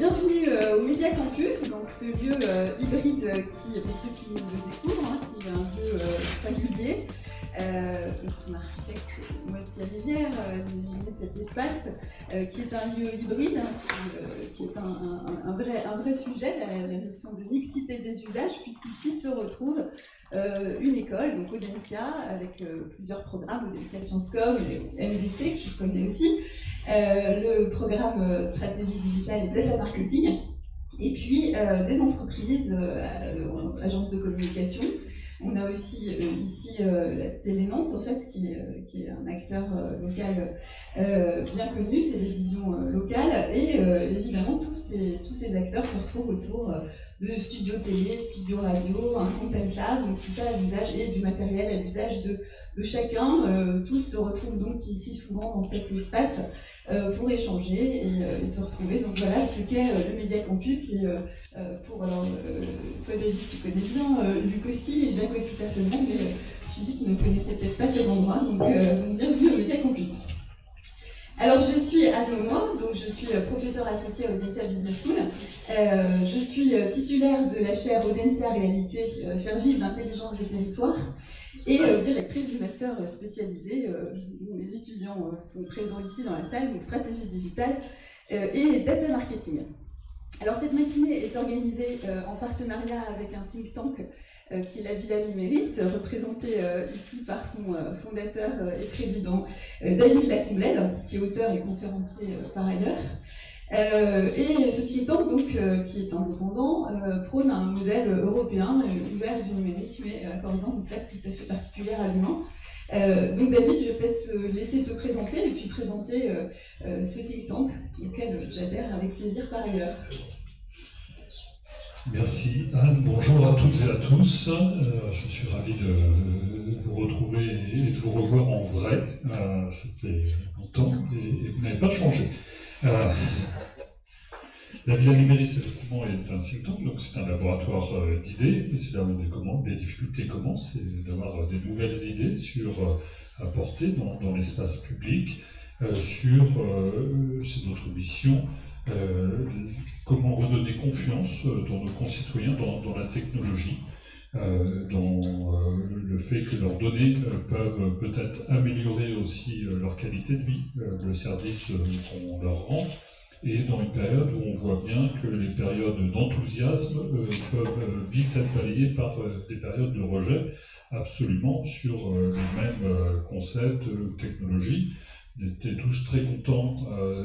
Bienvenue au Média Campus, donc ce lieu hybride qui, pour ceux qui le découvrent, qui est un lieu singulier. Donc son architecte Moitié Rivière imaginait cet espace qui est un lieu hybride, qui est un vrai sujet, la notion de mixité des usages, puisqu'ici se retrouve une école, donc Audencia, avec plusieurs programmes, Audencia Sciences Com, MDC, que je connais aussi, le programme Stratégie Digitale et Data Marketing, et puis des entreprises, agences de communication. On a aussi ici la Télé Nantes, en fait, qui est un acteur local bien connu, télévision locale, et évidemment tous ces acteurs se retrouvent autour de studios télé, studios radio, un content lab, donc tout ça à l'usage, et du matériel à l'usage de chacun. Tous se retrouvent donc ici souvent dans cet espace pour échanger et se retrouver. Donc voilà ce qu'est le Média Campus. Et pour alors, toi David, tu connais bien, Luc aussi, et Jacques aussi certainement, mais Philippe ne connaissait peut-être pas cet endroit, donc bienvenue au Média Campus. Alors je suis Anne Launois, donc je suis professeure associée à Audencia Business School. Je suis titulaire de la chaire Audencia Réalité, faire vivre l'intelligence des territoires, et directrice du master spécialisé. Mes étudiants sont présents ici dans la salle, donc stratégie digitale et data marketing. Alors cette matinée est organisée en partenariat avec un think tank qui est la Villa Numéris, représenté ici par son fondateur et président David Lacomblède, qui est auteur et conférencier par ailleurs. Et ce think tank, donc, qui est indépendant, prône un modèle européen ouvert du numérique, mais accordant une place tout à fait particulière à l'humain. Donc David, je vais peut-être te laisser te présenter et puis présenter ce think tank auquel j'adhère avec plaisir par ailleurs. Merci Anne, bonjour à toutes et à tous. Je suis ravi de vous retrouver et de vous revoir en vrai. Ça fait longtemps et vous n'avez pas changé. La Villa Numéris, effectivement, est un think tank, donc c'est un laboratoire d'idées, et c'est là où les difficultés commencent, c'est d'avoir des nouvelles idées à porter dans l'espace public, c'est notre mission, comment redonner confiance dans nos concitoyens, dans la technologie, dans le fait que leurs données peuvent peut-être améliorer aussi leur qualité de vie, le service qu'on leur rend, et dans une période où on voit bien que les périodes d'enthousiasme peuvent vite être balayées par des périodes de rejet, absolument sur les mêmes concepts, technologies. On était tous très contents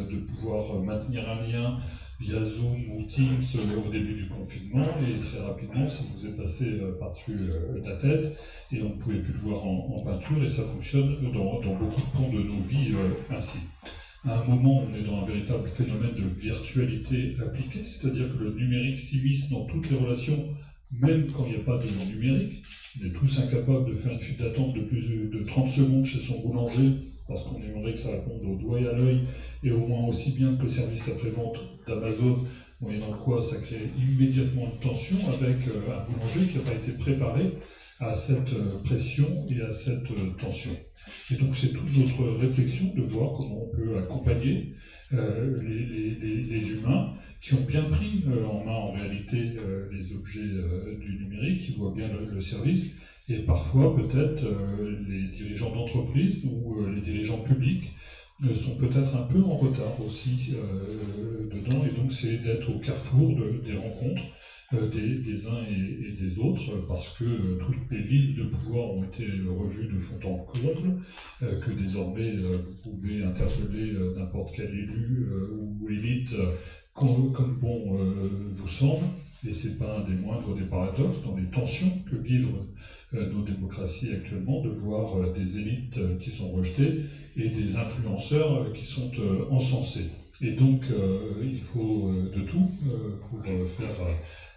de pouvoir maintenir un lien via Zoom ou Teams au début du confinement, et très rapidement ça nous est passé par-dessus la tête et on ne pouvait plus le voir en peinture, et ça fonctionne dans beaucoup de pans de nos vies ainsi. À un moment, on est dans un véritable phénomène de virtualité appliquée, c'est-à-dire que le numérique s'immisce dans toutes les relations, même quand il n'y a pas de numérique. On est tous incapables de faire une file d'attente de plus de 30 secondes chez son boulanger, parce qu'on aimerait que ça réponde au doigt et à l'œil, et au moins aussi bien que le service après-vente d'Amazon, moyennant quoi ça crée immédiatement une tension avec un boulanger qui n'a pas été préparé à cette pression et à cette tension. Et donc c'est toute notre réflexion de voir comment on peut accompagner les humains qui ont bien pris en main en réalité les objets du numérique, qui voient bien le service, et parfois peut-être les dirigeants d'entreprise ou les dirigeants publics sont peut-être un peu en retard aussi dedans, et donc c'est d'être au carrefour des rencontres des uns et des autres, parce que toutes les lignes de pouvoir ont été revues de fond en comble, que désormais vous pouvez interpeller n'importe quel élu ou élite comme bon vous semble, et c'est pas un des moindres des paradoxes dans les tensions que vivent nos démocraties actuellement, de voir des élites qui sont rejetées et des influenceurs qui sont encensés. Et donc il faut de tout pour faire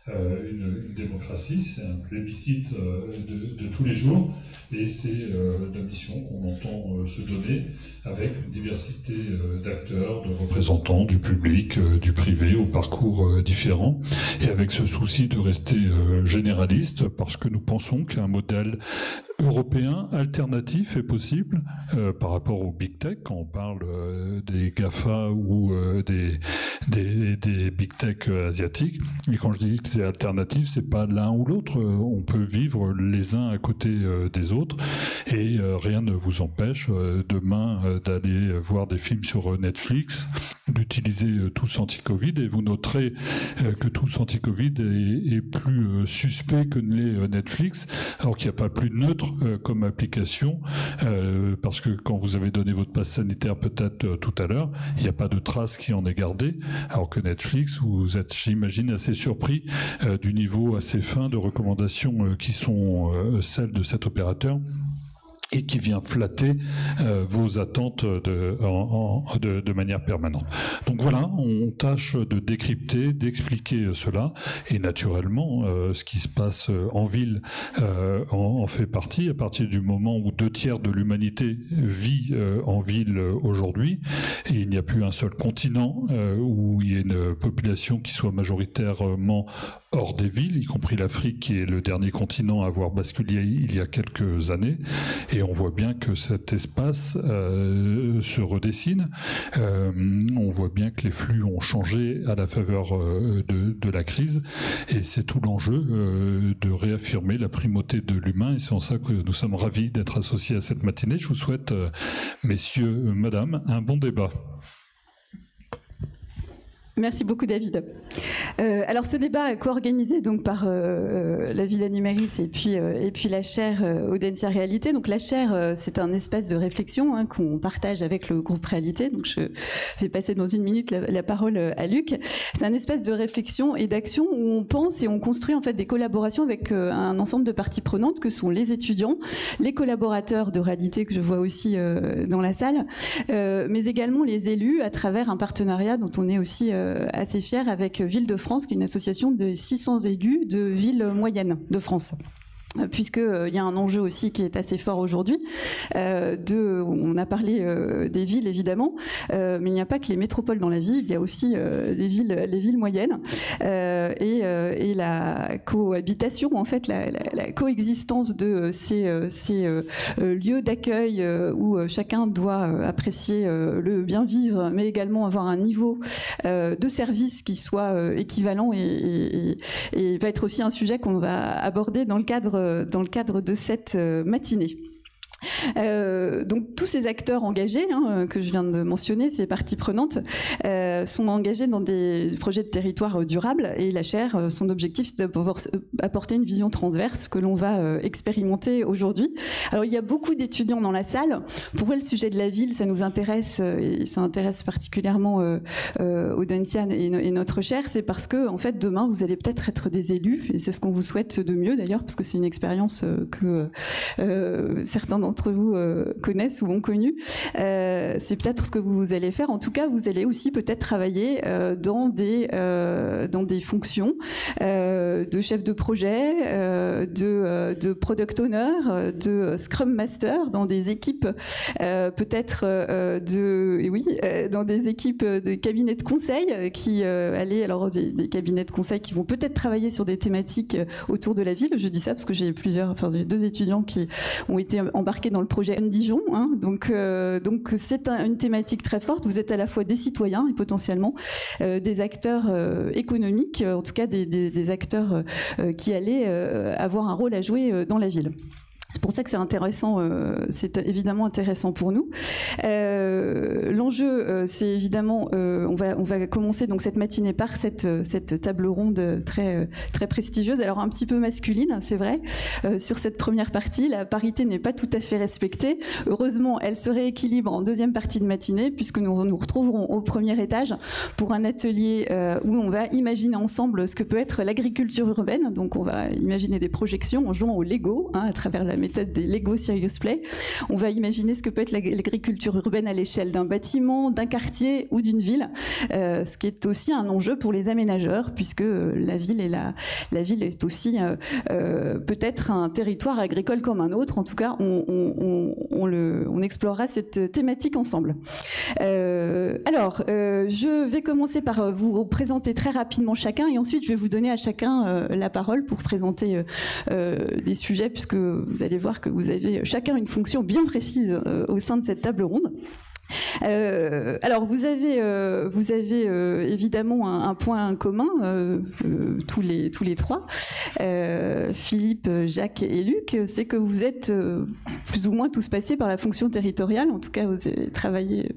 une démocratie, c'est un plébiscite de tous les jours, et c'est la mission qu'on entend se donner avec une diversité d'acteurs, de représentants du public, du privé, aux parcours différents, et avec ce souci de rester généraliste, parce que nous pensons qu'un modèle européen alternatif est possible par rapport au big tech, quand on parle des GAFA ou des big tech asiatiques. Et quand je dis que c'est alternatif, c'est pas l'un ou l'autre. On peut vivre les uns à côté des autres, et rien ne vous empêche demain d'aller voir des films sur Netflix, d'utiliser Tous Anti-Covid, et vous noterez que Tous Anti-Covid est plus suspect que ne l'est Netflix, alors qu'il n'y a pas plus neutre comme application, parce que quand vous avez donné votre passe sanitaire peut-être tout à l'heure, il n'y a pas de trace qui en est gardée, alors que Netflix, vous êtes, j'imagine, assez surpris du niveau assez fin de recommandations qui sont celles de cet opérateur, et qui vient flatter vos attentes de manière permanente. Donc voilà, on tâche de décrypter, d'expliquer cela, et naturellement, ce qui se passe en ville en fait partie, à partir du moment où 2/3 de l'humanité vit en ville aujourd'hui, et il n'y a plus un seul continent où il y a une population qui soit majoritairement hors des villes, y compris l'Afrique, qui est le dernier continent à avoir basculé il y a quelques années, et on voit bien que cet espace se redessine. On voit bien que les flux ont changé à la faveur de la crise, et c'est tout l'enjeu de réaffirmer la primauté de l'humain, et c'est en ça que nous sommes ravis d'être associés à cette matinée. Je vous souhaite, messieurs, madame, un bon débat. Merci beaucoup, David. Alors, ce débat est co-organisé donc par la Villa Numéris et puis la chaire Audencia Réalité. Donc, la chaire, c'est un espace de réflexion qu'on partage avec le groupe Réalité. Donc, je vais passer dans une minute la parole à Luc. C'est un espace de réflexion et d'action où on pense et on construit en fait des collaborations avec un ensemble de parties prenantes que sont les étudiants, les collaborateurs de Réalité que je vois aussi dans la salle, mais également les élus à travers un partenariat dont on est aussi assez fiers avec Ville-de-France, qui est une association de 600 élus de villes moyennes de France. Puisqu'il y a un enjeu aussi qui est assez fort aujourd'hui. On a parlé des villes évidemment, mais il n'y a pas que les métropoles dans la ville, il y a aussi les villes moyennes et la cohabitation, en fait, la coexistence de ces lieux d'accueil où chacun doit apprécier le bien vivre, mais également avoir un niveau de service qui soit équivalent et va être aussi un sujet qu'on va aborder dans le cadre de cette matinée. Donc tous ces acteurs engagés que je viens de mentionner, ces parties prenantes, sont engagés dans des projets de territoire durables, et la chaire, son objectif, c'est d'apporter une vision transverse que l'on va expérimenter aujourd'hui. Alors il y a beaucoup d'étudiants dans la salle. Pour eux, le sujet de la ville, ça nous intéresse, et ça intéresse particulièrement Audencia et notre chaire, c'est parce que en fait demain vous allez peut-être être des élus, et c'est ce qu'on vous souhaite de mieux d'ailleurs, parce que c'est une expérience que certains d'entre vous connaissent ou ont connu. C'est peut-être ce que vous allez faire. En tout cas, vous allez aussi peut-être travailler dans des fonctions de chef de projet, de product owner, de scrum master, dans des équipes peut-être dans des équipes de cabinets de conseil des cabinets de conseil qui vont peut-être travailler sur des thématiques autour de la ville. Je dis ça parce que j'ai deux étudiants qui ont été embarqués dans le projet Dijon, donc c'est une thématique très forte. Vous êtes à la fois des citoyens et potentiellement des acteurs économiques, en tout cas des acteurs qui allaient avoir un rôle à jouer dans la ville. C'est pour ça que c'est intéressant, c'est évidemment intéressant pour nous. L'enjeu, c'est évidemment, on va commencer donc cette matinée par cette table ronde très très prestigieuse. Alors un petit peu masculine, c'est vrai. Sur cette première partie, la parité n'est pas tout à fait respectée. Heureusement, elle se rééquilibre en deuxième partie de matinée, puisque nous nous retrouverons au premier étage pour un atelier où on va imaginer ensemble ce que peut être l'agriculture urbaine. Donc on va imaginer des projections en jouant au Lego à travers la méthode des Lego Serious Play. On va imaginer ce que peut être l'agriculture urbaine à l'échelle d'un bâtiment, d'un quartier ou d'une ville, ce qui est aussi un enjeu pour les aménageurs, puisque la ville est aussi peut-être un territoire agricole comme un autre. En tout cas, on explorera cette thématique ensemble. Alors, je vais commencer par vous présenter très rapidement chacun, et ensuite je vais vous donner à chacun la parole pour présenter des sujets, puisque vous allez voir que vous avez chacun une fonction bien précise au sein de cette table ronde. Alors vous avez évidemment un point commun, tous les trois, Philippe, Jacques et Luc, c'est que vous êtes plus ou moins tous passés par la fonction territoriale. En tout cas, vous avez travaillé,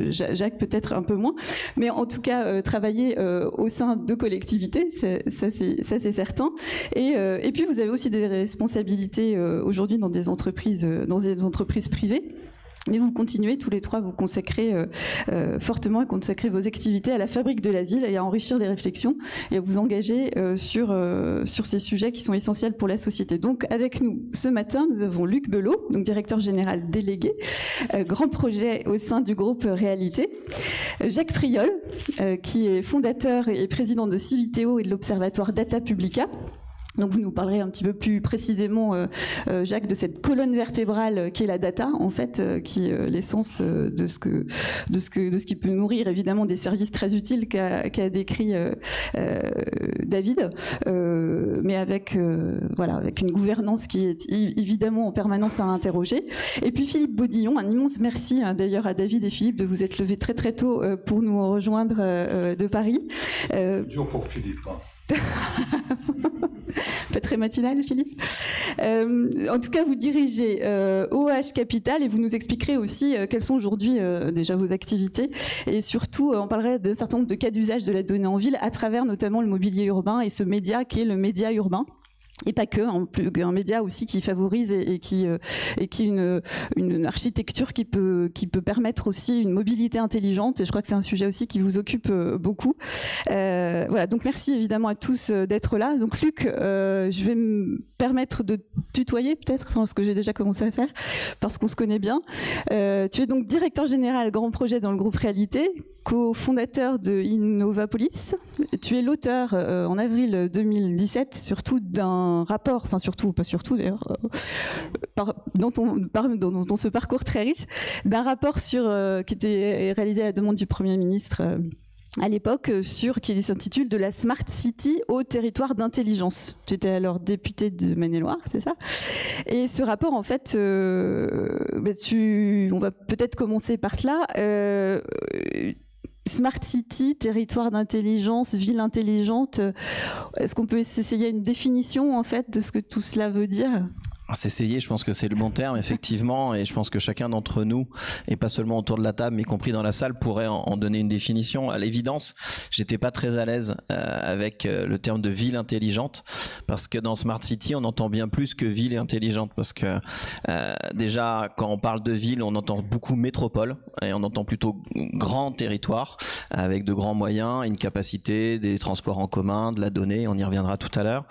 Jacques peut-être un peu moins, mais en tout cas travaillé au sein de collectivités, ça c'est certain. Et puis vous avez aussi des responsabilités aujourd'hui dans des entreprises privées. Mais vous continuez tous les trois, vous consacrez fortement, à consacrer vos activités à la fabrique de la ville et à enrichir les réflexions et à vous engager sur ces sujets qui sont essentiels pour la société. Donc avec nous ce matin, nous avons Luc Belot, donc directeur général délégué, grand projet au sein du groupe Réalité, Jacques Priol, qui est fondateur et président de Civiteo et de l'Observatoire Data Publica. Donc vous nous parlerez un petit peu plus précisément, Jacques, de cette colonne vertébrale qui est la data, en fait, qui est l'essence de ce qui peut nourrir évidemment des services très utiles qu'a décrit David, mais avec une gouvernance qui est évidemment en permanence à interroger. Et puis Philippe Baudillon, un immense merci d'ailleurs à David et Philippe de vous être levés très très tôt pour nous rejoindre de Paris. Dur pour Philippe. Pas très matinal, Philippe. En tout cas, vous dirigez OH Capital et vous nous expliquerez aussi quelles sont aujourd'hui déjà vos activités et surtout, on parlerait d'un certain nombre de cas d'usage de la donnée en ville à travers notamment le mobilier urbain et ce média qui est le média urbain. Et pas que, un média aussi qui favorise et qui une architecture qui peut permettre aussi une mobilité intelligente. Et je crois que c'est un sujet aussi qui vous occupe beaucoup. Voilà, donc merci évidemment à tous d'être là. Donc Luc, je vais me permettre de tutoyer peut-être, ce que j'ai déjà commencé à faire, parce qu'on se connaît bien. Tu es donc directeur général grand projet dans le groupe Réalité, co-fondateur de Innovapolis. Tu es l'auteur en avril 2017 surtout d'un rapport, enfin surtout, pas surtout d'ailleurs, dans ce parcours très riche, d'un rapport qui était réalisé à la demande du Premier ministre à l'époque, qui s'intitule « De la Smart City au territoire d'intelligence ». Tu étais alors député de Maine-et-Loire, c'est ça? Et ce rapport, en fait, on va peut-être commencer par cela. Smart City, territoire d'intelligence, ville intelligente. Est-ce qu'on peut essayer une définition en fait de ce que tout cela veut dire ? S'essayer, je pense que c'est le bon terme, effectivement, et je pense que chacun d'entre nous, et pas seulement autour de la table, mais y compris dans la salle, pourrait en donner une définition. À l'évidence, j'étais pas très à l'aise avec le terme de ville intelligente, parce que dans Smart City, on entend bien plus que ville intelligente, parce que déjà, quand on parle de ville, on entend beaucoup métropole, et on entend plutôt grand territoire, avec de grands moyens, une capacité, des transports en commun, de la donnée, on y reviendra tout à l'heure.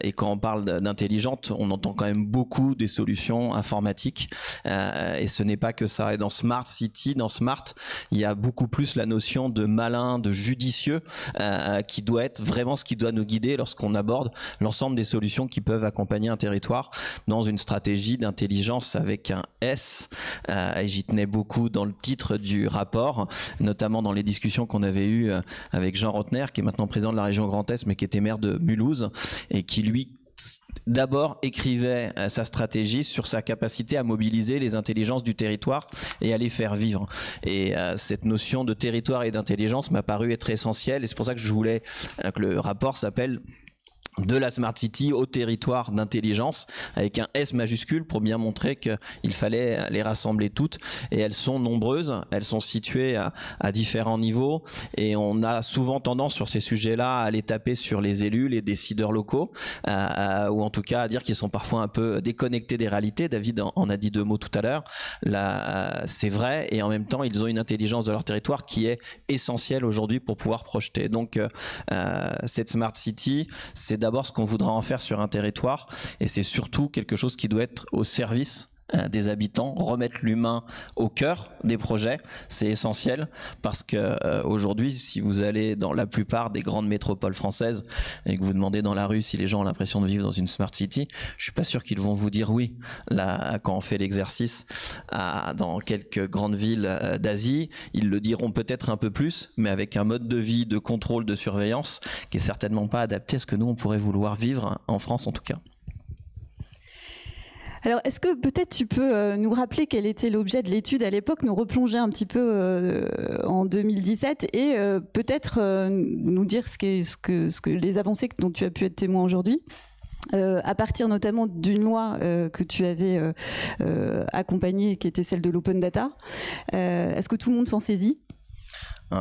Et quand on parle d'intelligente, on entend quand même beaucoup des solutions informatiques et ce n'est pas que ça. Et dans Smart City, dans Smart, il y a beaucoup plus la notion de malin, de judicieux qui doit être vraiment ce qui doit nous guider lorsqu'on aborde l'ensemble des solutions qui peuvent accompagner un territoire dans une stratégie d'intelligence avec un S. Et j'y tenais beaucoup dans le titre du rapport, notamment dans les discussions qu'on avait eues avec Jean Rotner, qui est maintenant président de la région Grand Est, mais qui était maire de Mulhouse et qui lui d'abord écrivait sa stratégie sur sa capacité à mobiliser les intelligences du territoire et à les faire vivre. Et cette notion de territoire et d'intelligence m'a paru être essentielle et c'est pour ça que je voulais que le rapport s'appelle de la Smart City au territoire d'intelligence avec un S majuscule pour bien montrer qu'il fallait les rassembler toutes et elles sont nombreuses, elles sont situées à différents niveaux et on a souvent tendance sur ces sujets-là à les taper sur les élus, les décideurs locaux ou en tout cas à dire qu'ils sont parfois un peu déconnectés des réalités. David en a dit deux mots tout à l'heure, c'est vrai et en même temps ils ont une intelligence de leur territoire qui est essentielle aujourd'hui pour pouvoir projeter. Donc cette Smart City, c'est d'abord ce qu'on voudra en faire sur un territoire, et c'est surtout quelque chose qui doit être au service des habitants, remettre l'humain au cœur des projets, c'est essentiel parce que aujourd'hui, si vous allez dans la plupart des grandes métropoles françaises et que vous demandez dans la rue si les gens ont l'impression de vivre dans une smart city, je suis pas sûr qu'ils vont vous dire oui. Là, quand on fait l'exercice dans quelques grandes villes d'Asie, ils le diront peut-être un peu plus, mais avec un mode de vie, de contrôle, de surveillance qui est certainement pas adapté à ce que nous on pourrait vouloir vivre en France en tout cas. Alors, est-ce que peut-être tu peux nous rappeler quel était l'objet de l'étude à l'époque, nous replonger un petit peu en 2017 et peut-être nous dire ce que les avancées dont tu as pu être témoin aujourd'hui, à partir notamment d'une loi que tu avais accompagnée, qui était celle de l'open data. Est-ce que tout le monde s'en saisit ?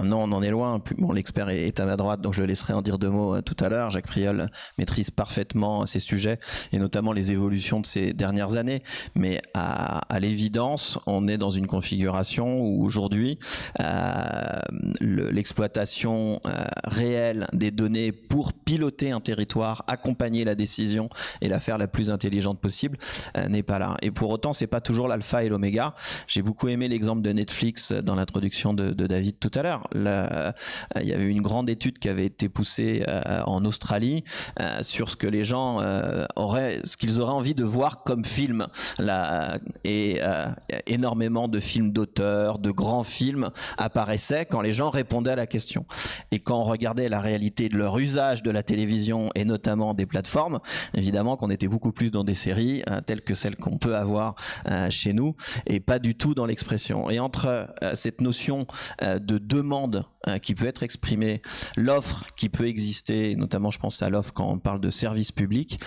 Non, on en est loin. Bon, l'expert est à ma droite, donc je le laisserai en dire deux mots tout à l'heure. Jacques Priol maîtrise parfaitement ces sujets, et notamment les évolutions de ces dernières années. Mais à l'évidence, on est dans une configuration où aujourd'hui, l'exploitation réelle des données pour piloter un territoire, accompagner la décision et la faire la plus intelligente possible, n'est pas là. Et pour autant, c'est pas toujours l'alpha et l'oméga. J'ai beaucoup aimé l'exemple de Netflix dans l'introduction de David tout à l'heure. Il y avait une grande étude qui avait été poussée en Australie sur ce que les gens ce qu'ils auraient envie de voir comme film. Énormément de films d'auteur, de grands films apparaissaient quand les gens répondaient à la question. Et quand on regardait la réalité de leur usage de la télévision et notamment des plateformes, évidemment qu'on était beaucoup plus dans des séries telles que celles qu'on peut avoir chez nous, et pas du tout dans l'expression. Et entre cette notion de demande qui peut être exprimée, l'offre qui peut exister, notamment je pense à l'offre quand on parle de service public,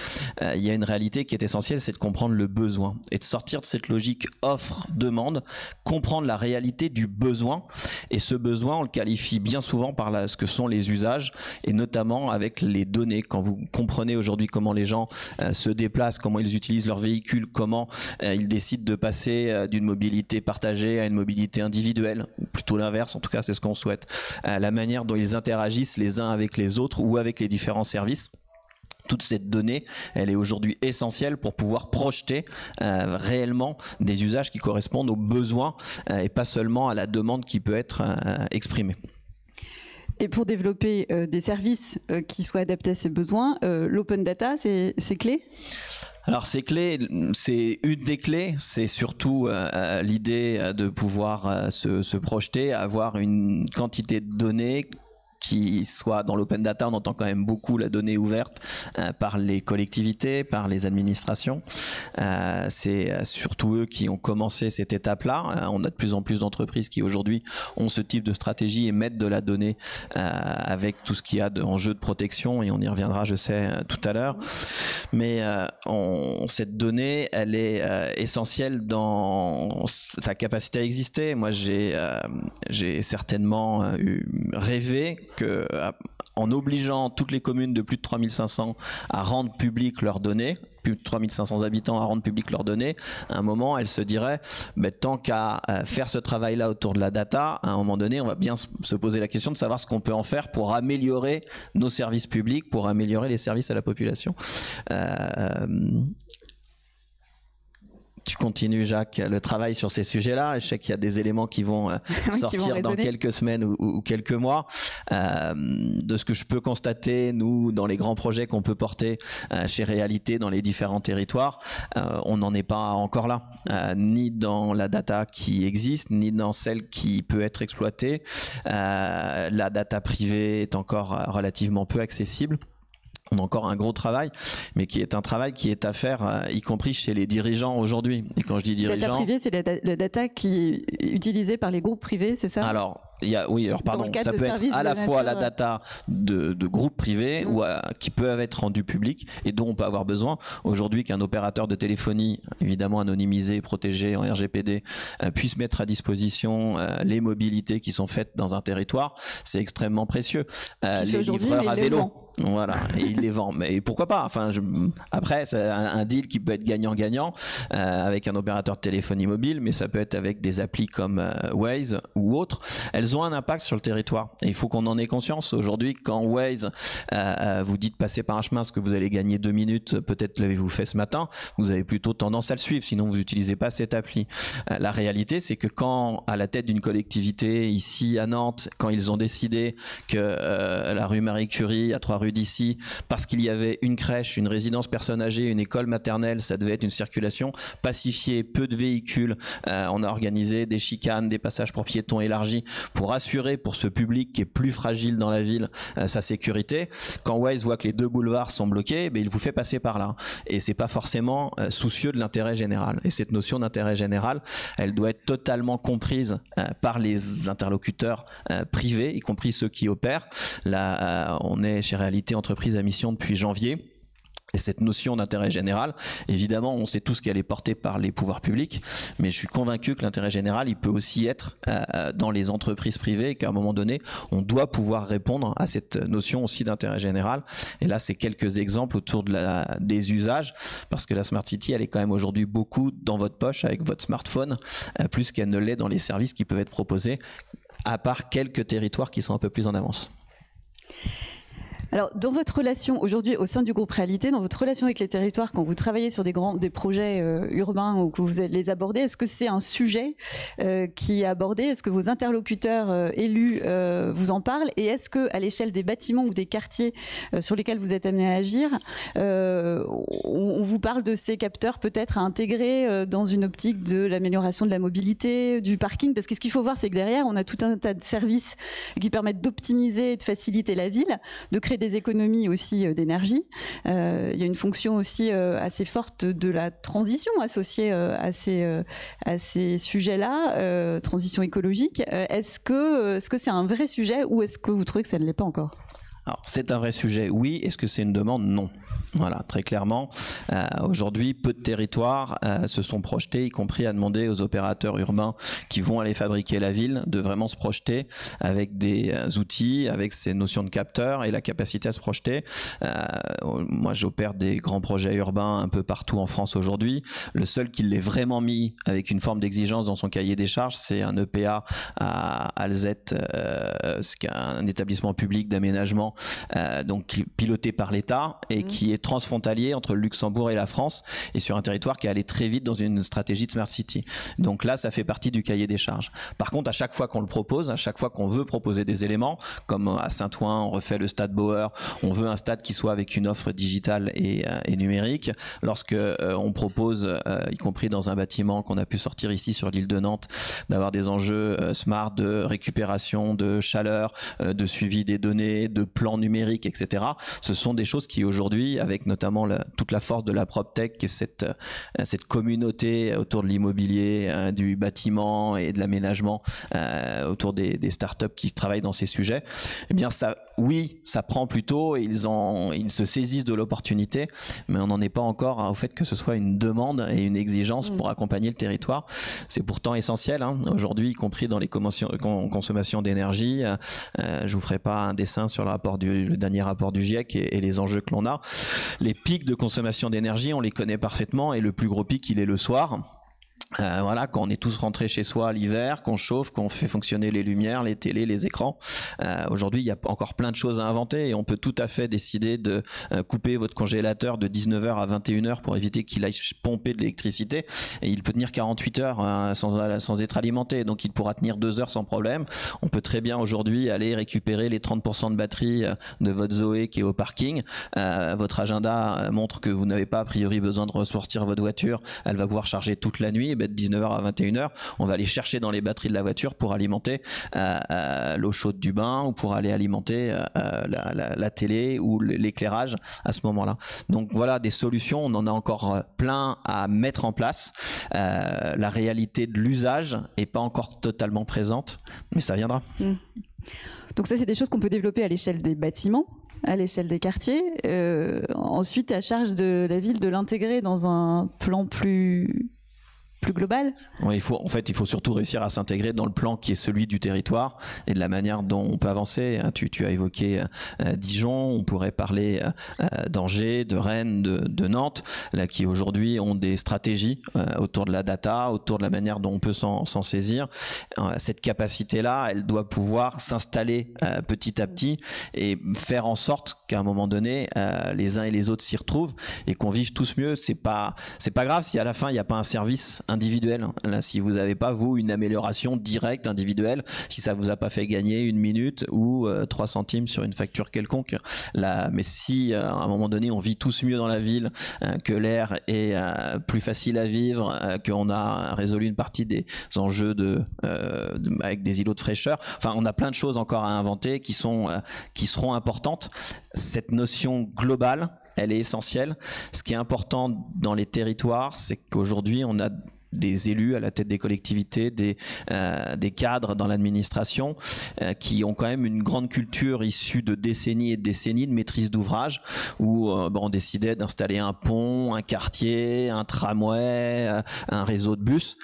il y a une réalité qui est essentielle, c'est de comprendre le besoin et de sortir de cette logique offre-demande, comprendre la réalité du besoin. Et ce besoin, on le qualifie bien souvent par ce que sont les usages, et notamment avec les données. Quand vous comprenez aujourd'hui comment les gens se déplacent, comment ils utilisent leur véhicule, comment ils décident de passer d'une mobilité partagée à une mobilité individuelle, plutôt l'inverse, en tout cas c'est ce qu'on souhaite, la manière dont ils interagissent les uns avec les autres ou avec les différents services. Toute cette donnée, elle est aujourd'hui essentielle pour pouvoir projeter réellement des usages qui correspondent aux besoins et pas seulement à la demande qui peut être exprimée. Et pour développer des services qui soient adaptés à ces besoins, l'open data, c'est clé ? Alors c'est clé, c'est une des clés, c'est surtout l'idée de pouvoir se projeter, avoir une quantité de données qui soit dans l'open data. On entend quand même beaucoup la donnée ouverte par les collectivités, par les administrations. C'est surtout eux qui ont commencé cette étape-là. On a de plus en plus d'entreprises qui aujourd'hui ont ce type de stratégie et mettent de la donnée avec tout ce qu'il y a en jeu de protection, et on y reviendra, je sais, tout à l'heure. Mais cette donnée, elle est essentielle dans sa capacité à exister. Moi, j'ai certainement rêvé que, en obligeant toutes les communes de plus de 3500 à rendre publiques leurs données, plus de 3500 habitants à rendre publiques leurs données, à un moment, elles se diraient, tant qu'à faire ce travail-là autour de la data, à un moment donné, on va bien se poser la question de savoir ce qu'on peut en faire pour améliorer nos services publics, pour améliorer les services à la population. Tu continues, Jacques, le travail sur ces sujets-là. Je sais qu'il y a des éléments qui vont sortir dans quelques semaines ou quelques mois. De ce que je peux constater, nous, dans les grands projets qu'on peut porter chez Réalité dans les différents territoires, on n'en est pas encore là. Ni dans la data qui existe, ni dans celle qui peut être exploitée. La data privée est encore relativement peu accessible. On a encore un gros travail, mais qui est un travail qui est à faire, y compris chez les dirigeants aujourd'hui. Et quand je dis dirigeants... La data privée, c'est la data qui est utilisée par les groupes privés, c'est ça ? Alors, pardon, ça peut être à la fois la data de groupes privés ou qui peuvent être rendus publics et dont on peut avoir besoin. Aujourd'hui, qu'un opérateur de téléphonie, évidemment anonymisé, protégé en RGPD, puisse mettre à disposition les mobilités qui sont faites dans un territoire, c'est extrêmement précieux. Les livreurs à vélo. Voilà, et il les vend. Mais pourquoi pas ? Enfin, après, c'est un deal qui peut être gagnant-gagnant avec un opérateur de téléphonie mobile, mais ça peut être avec des applis comme Waze ou autres. Elles elles ont un impact sur le territoire. Et il faut qu'on en ait conscience. Aujourd'hui, quand Waze vous dit de passer par un chemin, ce que vous allez gagner 2 minutes, peut-être l'avez-vous fait ce matin, vous avez plutôt tendance à le suivre, sinon vous n'utilisez pas cette appli. La réalité, c'est que quand, à la tête d'une collectivité, ici à Nantes, quand ils ont décidé que la rue Marie Curie, à 3 rues d'ici, parce qu'il y avait une crèche, une résidence personnes âgées, une école maternelle, ça devait être une circulation pacifiée, peu de véhicules, on a organisé des chicanes, des passages pour piétons élargis pour assurer pour ce public qui est plus fragile dans la ville sa sécurité. Quand Waze voit que les 2 boulevards sont bloqués, il vous fait passer par là. Et c'est pas forcément soucieux de l'intérêt général. Et cette notion d'intérêt général, elle doit être totalement comprise par les interlocuteurs privés, y compris ceux qui opèrent. Là, on est chez Réalité Entreprises à Mission depuis janvier. Et cette notion d'intérêt général, évidemment, on sait tous qu'elle est portée par les pouvoirs publics, mais je suis convaincu que l'intérêt général, il peut aussi être dans les entreprises privées et qu'à un moment donné, on doit pouvoir répondre à cette notion aussi d'intérêt général. Et là, c'est quelques exemples autour de des usages, parce que la Smart City, elle est quand même aujourd'hui beaucoup dans votre poche avec votre smartphone, plus qu'elle ne l'est dans les services qui peuvent être proposés, à part quelques territoires qui sont un peu plus en avance. Alors, dans votre relation aujourd'hui au sein du groupe Réalité, dans votre relation avec les territoires, quand vous travaillez sur des projets urbains ou que vous les abordez, est-ce que c'est un sujet qui est abordé? Est-ce que vos interlocuteurs élus vous en parlent? Et est-ce que, à l'échelle des bâtiments ou des quartiers sur lesquels vous êtes amené à agir, on vous parle de ces capteurs peut-être à intégrer dans une optique de l'amélioration de la mobilité, du parking? Parce que ce qu'il faut voir, c'est que derrière, on a tout un tas de services qui permettent d'optimiser et de faciliter la ville, de créer des économies aussi d'énergie. Il y a une fonction aussi assez forte de la transition associée à ces sujets-là, transition écologique. Est-ce que c'est un vrai sujet ou est-ce que vous trouvez que ça ne l'est pas encore? Alors, c'est un vrai sujet, oui. Est-ce que c'est une demande? Non. Voilà, très clairement. Aujourd'hui, peu de territoires se sont projetés, y compris à demander aux opérateurs urbains qui vont aller fabriquer la ville de vraiment se projeter avec des outils, avec ces notions de capteurs et la capacité à se projeter. Moi, j'opère des grands projets urbains un peu partout en France aujourd'hui. Le seul qui l'ait vraiment mis avec une forme d'exigence dans son cahier des charges, c'est un EPA à Alzette, ce qui est un établissement public d'aménagement, donc piloté par l'État et qui est transfrontalier entre le Luxembourg et la France et sur un territoire qui est allé très vite dans une stratégie de Smart City. Donc là, ça fait partie du cahier des charges. Par contre, à chaque fois qu'on le propose, à chaque fois qu'on veut proposer des éléments, comme à Saint-Ouen, on refait le stade Bauer, on veut un stade qui soit avec une offre digitale et numérique. Lorsque on propose, y compris dans un bâtiment qu'on a pu sortir ici sur l'île de Nantes, d'avoir des enjeux smart de récupération, de chaleur, de suivi des données, de plans numériques, etc. Ce sont des choses qui aujourd'hui, avec notamment toute la force de la PropTech et cette communauté autour de l'immobilier, du bâtiment et de l'aménagement, autour des startups qui travaillent dans ces sujets, eh bien ça, oui, ça prend plutôt et ils se saisissent de l'opportunité, mais on n'en est pas encore au fait que ce soit une demande et une exigence pour accompagner le territoire. C'est pourtant essentiel, hein, aujourd'hui, y compris dans les consommations d'énergie. Je vous ferai pas un dessin sur le dernier rapport du GIEC et les enjeux que l'on a. Les pics de consommation d'énergie, on les connaît parfaitement et le plus gros pic, il est le soir. Voilà, quand on est tous rentrés chez soi l'hiver, qu'on chauffe, qu'on fait fonctionner les lumières, les télés, les écrans. Aujourd'hui, il y a encore plein de choses à inventer et on peut tout à fait décider de couper votre congélateur de 19h à 21h pour éviter qu'il aille pomper de l'électricité et il peut tenir 48 heures sans être alimenté, donc il pourra tenir 2 heures sans problème. On peut très bien aujourd'hui aller récupérer les 30% de batterie de votre Zoé qui est au parking. Votre agenda montre que vous n'avez pas a priori besoin de ressortir votre voiture, elle va pouvoir charger toute la nuit. De 19h à 21h, on va aller chercher dans les batteries de la voiture pour alimenter l'eau chaude du bain ou pour aller alimenter la télé ou l'éclairage à ce moment-là. Donc voilà des solutions, on en a encore plein à mettre en place. La réalité de l'usage n'est pas encore totalement présente, mais ça viendra. Donc ça, c'est des choses qu'on peut développer à l'échelle des bâtiments, à l'échelle des quartiers. Ensuite, à charge de la ville de l'intégrer dans un plan plus plus global. Oui, en fait, il faut surtout réussir à s'intégrer dans le plan qui est celui du territoire et de la manière dont on peut avancer. Tu as évoqué Dijon, on pourrait parler d'Angers, de Rennes, de Nantes, là qui aujourd'hui ont des stratégies autour de la data, autour de la manière dont on peut s'en saisir. Cette capacité-là, elle doit pouvoir s'installer petit à petit et faire en sorte qu'à un moment donné, les uns et les autres s'y retrouvent et qu'on vive tous mieux. C'est pas grave si à la fin il n'y a pas un service individuel. Là, si vous n'avez pas vous une amélioration directe individuelle, si ça vous a pas fait gagner 1 minute ou 3 centimes sur une facture quelconque. Là, mais si à un moment donné on vit tous mieux dans la ville, que l'air est plus facile à vivre, qu'on a résolu une partie des enjeux avec des îlots de fraîcheur. Enfin, on a plein de choses encore à inventer qui seront importantes. Cette notion globale, elle est essentielle. Ce qui est important dans les territoires, c'est qu'aujourd'hui, on a des élus à la tête des collectivités, des cadres dans l'administration qui ont quand même une grande culture issue de décennies et de décennies de maîtrise d'ouvrage où on décidait d'installer un pont, un quartier, un tramway, un réseau de bus.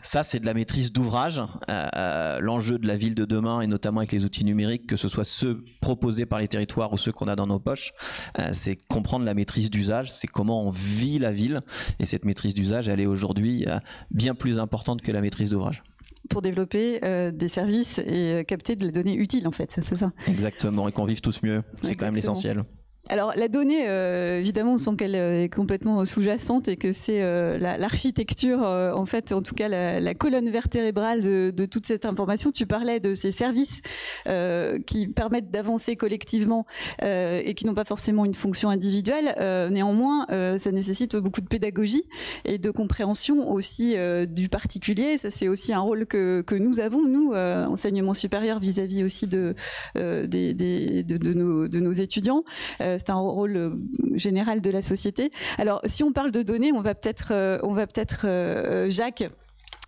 Ça, c'est de la maîtrise d'ouvrage. L'enjeu de la ville de demain, et notamment avec les outils numériques, que ce soit ceux proposés par les territoires ou ceux qu'on a dans nos poches, c'est comprendre la maîtrise d'usage, c'est comment on vit la ville. Et cette maîtrise d'usage, elle est aujourd'hui bien plus importante que la maîtrise d'ouvrage. Pour développer des services et capter de la donnée utile, en fait, c'est ça. Exactement, et qu'on vive tous mieux, c'est quand même l'essentiel. Alors la donnée, évidemment, on sent qu'elle est complètement sous-jacente et que c'est l'architecture, en fait, en tout cas la colonne vertébrale de toute cette information. Tu parlais de ces services qui permettent d'avancer collectivement et qui n'ont pas forcément une fonction individuelle. Néanmoins, ça nécessite beaucoup de pédagogie et de compréhension aussi du particulier. Ça, c'est aussi un rôle que nous avons, nous, enseignement supérieur, vis-à-vis aussi de nos étudiants. C'est un rôle général de la société. Alors, si on parle de données, on va peut-être Jacques.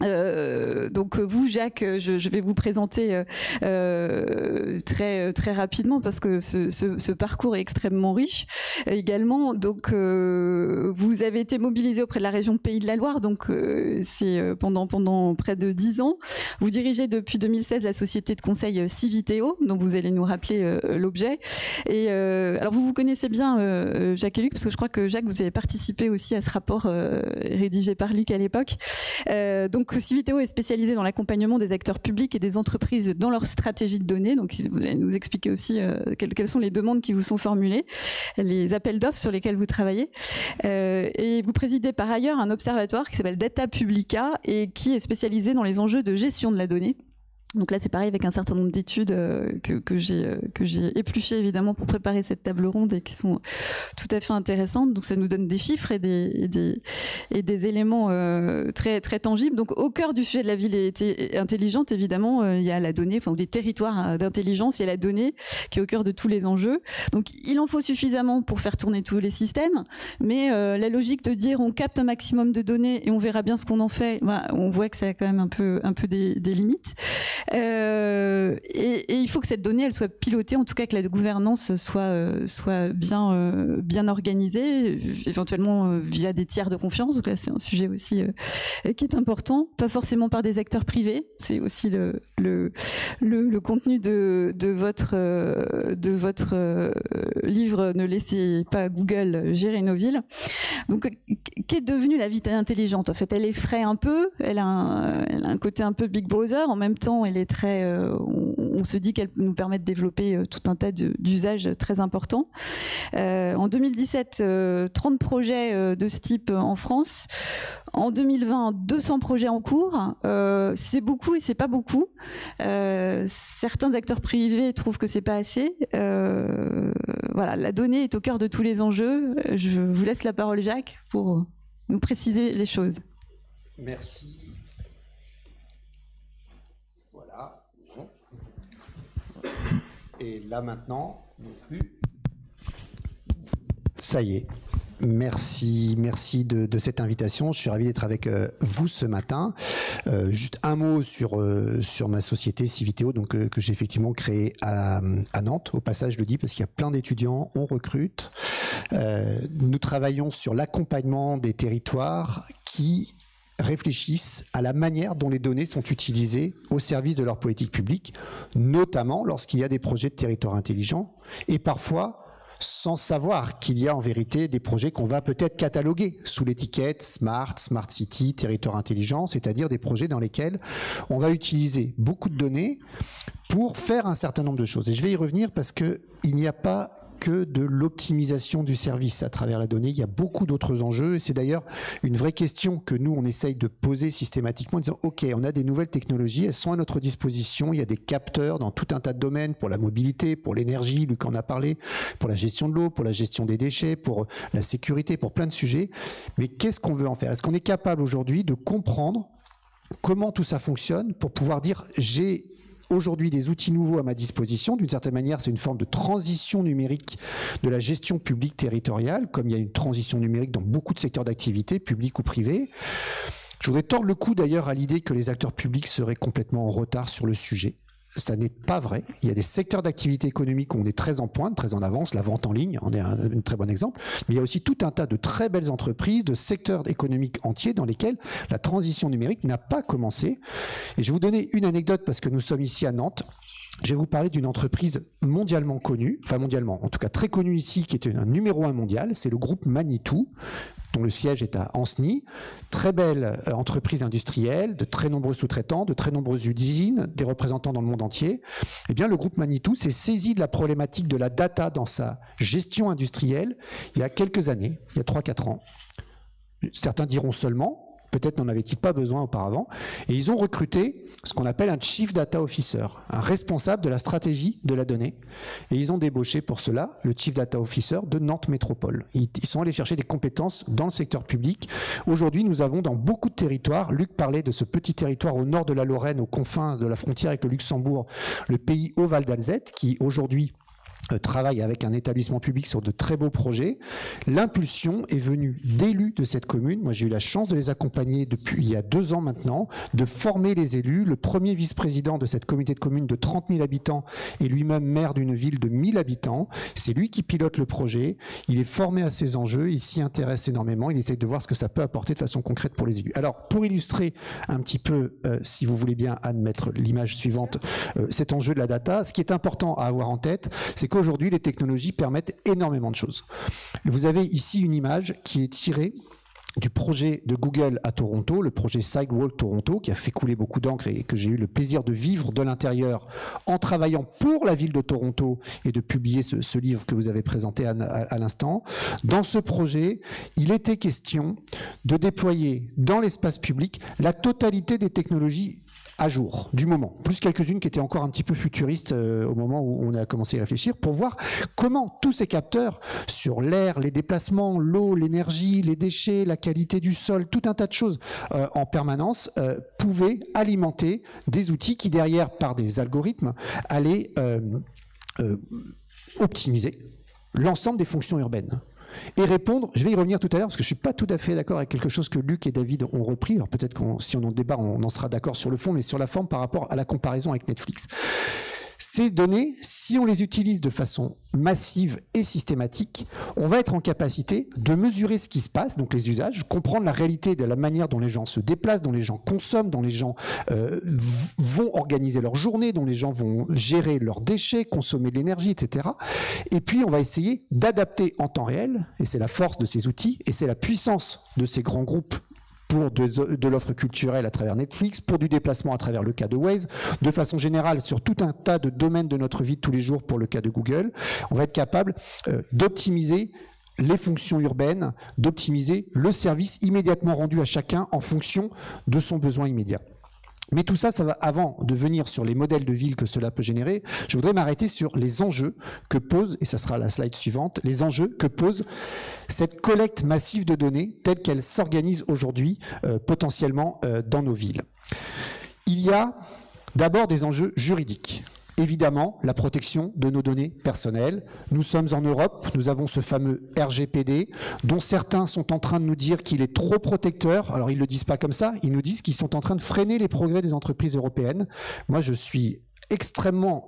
Donc vous, Jacques, je vais vous présenter très rapidement parce que ce parcours est extrêmement riche également. Donc vous avez été mobilisé auprès de la région Pays de la Loire, donc c'est pendant près de 10 ans. Vous dirigez depuis 2016 la société de conseil Civiteo, dont vous allez nous rappeler l'objet. Et alors vous connaissez bien Jacques et Luc, parce que je crois que Jacques, vous avez participé aussi à ce rapport rédigé par Luc à l'époque. Donc Civiteo est spécialisé dans l'accompagnement des acteurs publics et des entreprises dans leur stratégie de données. Donc, vous allez nous expliquer aussi quelles sont les demandes qui vous sont formulées, les appels d'offres sur lesquels vous travaillez. Et vous présidez par ailleurs un observatoire qui s'appelle Data Publica et qui est spécialisé dans les enjeux de gestion de la donnée. Donc là, c'est pareil avec un certain nombre d'études que j'ai épluchées évidemment pour préparer cette table ronde et qui sont tout à fait intéressantes. Donc ça nous donne des chiffres et des éléments très très tangibles. Donc au cœur du sujet de la ville intelligente, évidemment, il y a la donnée, enfin ou des territoires d'intelligence. Il y a la donnée qui est au cœur de tous les enjeux. Donc il en faut suffisamment pour faire tourner tous les systèmes, mais la logique de dire on capte un maximum de données et on verra bien ce qu'on en fait, on voit que ça a quand même un peu des limites. Et il faut que cette donnée elle soit pilotée, en tout cas que la gouvernance soit bien organisée, éventuellement via des tiers de confiance. Donc là c'est un sujet aussi qui est important, pas forcément par des acteurs privés. C'est aussi le contenu de votre livre Ne laissez pas Google gérer nos villes. Donc qu'est devenue la ville intelligente? En fait, elle effraie un peu, elle a un côté un peu Big Brother, en même temps elle est très, on se dit qu'elle nous permet de développer tout un tas d'usages très importants. En 2017, 30 projets de ce type en France. En 2020, 200 projets en cours. C'est beaucoup et c'est pas beaucoup. Certains acteurs privés trouvent que c'est pas assez. Voilà, la donnée est au cœur de tous les enjeux. Je vous laisse la parole, Jacques, pour nous préciser les choses. Merci. Voilà. Et là maintenant, non plus. Ça y est. Merci de cette invitation. Je suis ravi d'être avec vous ce matin. Juste un mot sur ma société Civiteo, donc que j'ai effectivement créée à Nantes. Au passage, je le dis parce qu'il y a plein d'étudiants, on recrute. Nous travaillons sur l'accompagnement des territoires qui réfléchissent à la manière dont les données sont utilisées au service de leur politique publique, notamment lorsqu'il y a des projets de territoire intelligent, et parfois sans savoir qu'il y a en vérité des projets qu'on va peut-être cataloguer sous l'étiquette Smart City, territoire intelligent, c'est-à-dire des projets dans lesquels on va utiliser beaucoup de données pour faire un certain nombre de choses. Et je vais y revenir parce qu'il n'y a pas que de l'optimisation du service à travers la donnée. Il y a beaucoup d'autres enjeux et c'est d'ailleurs une vraie question que nous, on essaye de poser systématiquement en disant « Ok, on a des nouvelles technologies, elles sont à notre disposition, il y a des capteurs dans tout un tas de domaines pour la mobilité, pour l'énergie, Luc en a parlé, pour la gestion de l'eau, pour la gestion des déchets, pour la sécurité, pour plein de sujets. Mais qu'est-ce qu'on veut en faire? Est-ce qu'on est capable aujourd'hui de comprendre comment tout ça fonctionne pour pouvoir dire « J'ai aujourd'hui des outils nouveaux à ma disposition. D'une certaine manière, c'est une forme de transition numérique de la gestion publique territoriale, comme il y a une transition numérique dans beaucoup de secteurs d'activité, publics ou privés. Je voudrais tordre le cou d'ailleurs à l'idée que les acteurs publics seraient complètement en retard sur le sujet. Ça n'est pas vrai. Il y a des secteurs d'activité économique où on est très en pointe, très en avance. La vente en ligne en est un très bon exemple. Mais il y a aussi tout un tas de très belles entreprises, de secteurs économiques entiers dans lesquels la transition numérique n'a pas commencé. Et je vais vous donner une anecdote parce que nous sommes ici à Nantes. Je vais vous parler d'une entreprise mondialement connue, enfin mondialement, en tout cas très connue ici, qui est un numéro 1 mondial. C'est le groupe Manitou, dont le siège est à Ancenis. Très belle entreprise industrielle, de très nombreux sous-traitants, de très nombreuses usines, des représentants dans le monde entier. Eh bien, le groupe Manitou s'est saisi de la problématique de la data dans sa gestion industrielle il y a quelques années, il y a 3-4 ans. Certains diront seulement. Peut-être n'en avait-il pas besoin auparavant. Et ils ont recruté ce qu'on appelle un Chief Data Officer, un responsable de la stratégie de la donnée. Et ils ont débauché pour cela le Chief Data Officer de Nantes Métropole. Ils sont allés chercher des compétences dans le secteur public. Aujourd'hui, nous avons dans beaucoup de territoires, Luc parlait de ce petit territoire au nord de la Lorraine, aux confins de la frontière avec le Luxembourg, le pays au Val d'Alzette, qui aujourd'hui travaille avec un établissement public sur de très beaux projets. L'impulsion est venue d'élus de cette commune. Moi, j'ai eu la chance de les accompagner depuis il y a 2 ans maintenant, de former les élus. Le premier vice-président de cette communauté de communes de 30 000 habitants est lui-même maire d'une ville de 1000 habitants. C'est lui qui pilote le projet. Il est formé à ces enjeux. Il s'y intéresse énormément. Il essaie de voir ce que ça peut apporter de façon concrète pour les élus. Alors, pour illustrer un petit peu, si vous voulez bien, Anne, mettre l'image suivante, cet enjeu de la data, ce qui est important à avoir en tête, c'est qu'aujourd'hui, les technologies permettent énormément de choses. Vous avez ici une image qui est tirée du projet de Google à Toronto, le projet Sidewalk Toronto, qui a fait couler beaucoup d'encre et que j'ai eu le plaisir de vivre de l'intérieur en travaillant pour la ville de Toronto et de publier ce livre que vous avez présenté à l'instant. Dans ce projet, il était question de déployer dans l'espace public la totalité des technologies à jour, du moment, plus quelques-unes qui étaient encore un petit peu futuristes au moment où on a commencé à réfléchir, pour voir comment tous ces capteurs sur l'air, les déplacements, l'eau, l'énergie, les déchets, la qualité du sol, tout un tas de choses en permanence pouvaient alimenter des outils qui derrière, par des algorithmes, allaient optimiser l'ensemble des fonctions urbaines. Et répondre, je vais y revenir tout à l'heure parce que je ne suis pas tout à fait d'accord avec quelque chose que Luc et David ont repris. Alors peut-être que si on en débat, on en sera d'accord sur le fond, mais sur la forme par rapport à la comparaison avec Netflix. Ces données, si on les utilise de façon massive et systématique, on va être en capacité de mesurer ce qui se passe, donc les usages, comprendre la réalité de la manière dont les gens se déplacent, dont les gens consomment, dont les gens vont organiser leur journée, dont les gens vont gérer leurs déchets, consommer de l'énergie, etc. Et puis on va essayer d'adapter en temps réel, et c'est la force de ces outils, et c'est la puissance de ces grands groupes pour de l'offre culturelle à travers Netflix, pour du déplacement à travers le cas de Waze, de façon générale sur tout un tas de domaines de notre vie de tous les jours pour le cas de Google. On va être capable d'optimiser les fonctions urbaines, d'optimiser le service immédiatement rendu à chacun en fonction de son besoin immédiat. Mais tout ça, ça va, avant de venir sur les modèles de ville que cela peut générer, je voudrais m'arrêter sur les enjeux que pose, et ça sera la slide suivante, les enjeux que pose cette collecte massive de données telle qu'elle s'organise aujourd'hui potentiellement dans nos villes. Il y a d'abord des enjeux juridiques. Évidemment, la protection de nos données personnelles. Nous sommes en Europe, nous avons ce fameux RGPD, dont certains sont en train de nous dire qu'il est trop protecteur. Alors, ils ne le disent pas comme ça, ils nous disent qu'ils sont en train de freiner les progrès des entreprises européennes. Moi, je suis extrêmement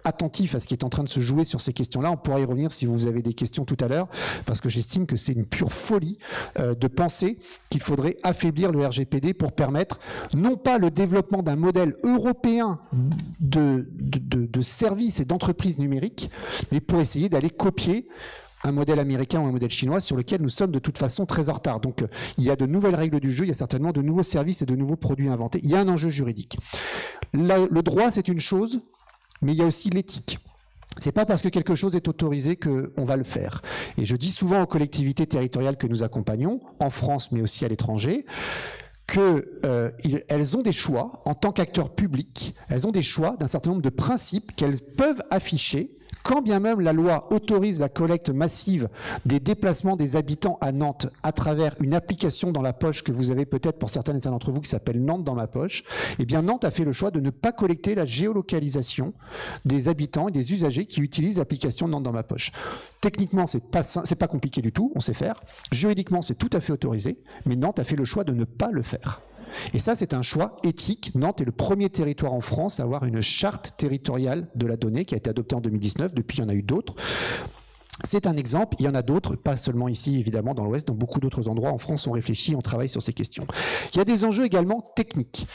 attentif à ce qui est en train de se jouer sur ces questions-là. On pourra y revenir si vous avez des questions tout à l'heure, parce que j'estime que c'est une pure folie de penser qu'il faudrait affaiblir le RGPD pour permettre non pas le développement d'un modèle européen de services et d'entreprises numériques, mais pour essayer d'aller copier un modèle américain ou un modèle chinois sur lequel nous sommes de toute façon très en retard. Donc il y a de nouvelles règles du jeu, il y a certainement de nouveaux services et de nouveaux produits inventés. Il y a un enjeu juridique. Le droit, c'est une chose, mais il y a aussi l'éthique. C'est pas parce que quelque chose est autorisé qu'on va le faire. Et je dis souvent aux collectivités territoriales que nous accompagnons, en France mais aussi à l'étranger, qu'elles ont des choix, en tant qu'acteurs publics, elles ont des choix d'un certain nombre de principes qu'elles peuvent afficher, quand bien même la loi autorise la collecte massive des déplacements des habitants à Nantes à travers une application dans la poche que vous avez peut-être pour certains et certains d'entre vous qui s'appelle Nantes dans ma poche, eh bien Nantes a fait le choix de ne pas collecter la géolocalisation des habitants et des usagers qui utilisent l'application Nantes dans ma poche. Techniquement, c'est pas compliqué du tout, on sait faire. Juridiquement, c'est tout à fait autorisé, mais Nantes a fait le choix de ne pas le faire. Et ça, c'est un choix éthique. Nantes est le premier territoire en France à avoir une charte territoriale de la donnée qui a été adoptée en 2019. Depuis, il y en a eu d'autres. C'est un exemple, il y en a d'autres, pas seulement ici, évidemment, dans l'Ouest, dans beaucoup d'autres endroits. En France, on réfléchit, on travaille sur ces questions. Il y a des enjeux également techniques.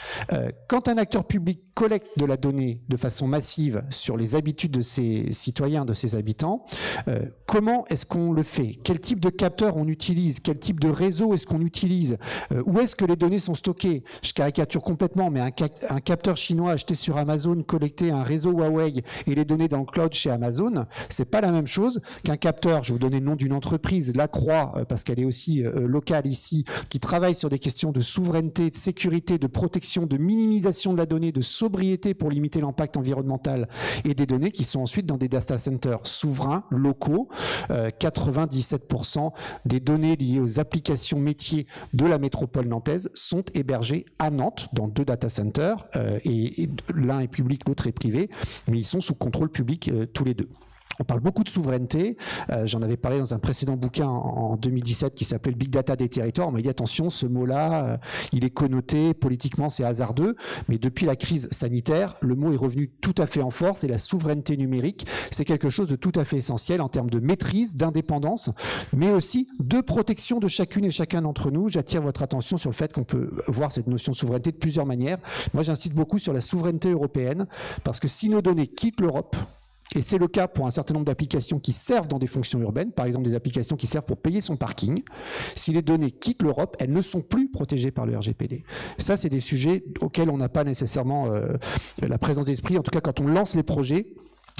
Quand un acteur public collecte de la donnée de façon massive sur les habitudes de ses citoyens, de ses habitants, comment est-ce qu'on le fait? Quel type de capteur on utilise? Quel type de réseau est-ce qu'on utilise? Où est-ce que les données sont stockées? Je caricature complètement, mais un capteur chinois acheté sur Amazon, connecté à un réseau Huawei et les données dans le cloud chez Amazon, c'est pas la même chose qu'un capteur, je vais vous donner le nom d'une entreprise, La Croix, parce qu'elle est aussi locale ici, qui travaille sur des questions de souveraineté, de sécurité, de protection, de minimisation de la donnée, de sobriété pour limiter l'impact environnemental et des données qui sont ensuite dans des data centers souverains, locaux. 97% des données liées aux applications métiers de la métropole nantaise sont hébergées à Nantes, dans 2 data centers, et l'un est public, l'autre est privé, mais ils sont sous contrôle public tous les deux. On parle beaucoup de souveraineté, j'en avais parlé dans un précédent bouquin en 2017 qui s'appelait le Big Data des territoires. On m'a dit attention, ce mot-là, il est connoté, politiquement c'est hasardeux, mais depuis la crise sanitaire, le mot est revenu tout à fait en force et la souveraineté numérique, c'est quelque chose de tout à fait essentiel en termes de maîtrise, d'indépendance, mais aussi de protection de chacune et chacun d'entre nous. J'attire votre attention sur le fait qu'on peut voir cette notion de souveraineté de plusieurs manières. Moi, j'insiste beaucoup sur la souveraineté européenne, parce que si nos données quittent l'Europe, et c'est le cas pour un certain nombre d'applications qui servent dans des fonctions urbaines, par exemple des applications qui servent pour payer son parking. Si les données quittent l'Europe, elles ne sont plus protégées par le RGPD. Ça, c'est des sujets auxquels on n'a pas nécessairement la présence d'esprit. En tout cas, quand on lance les projets,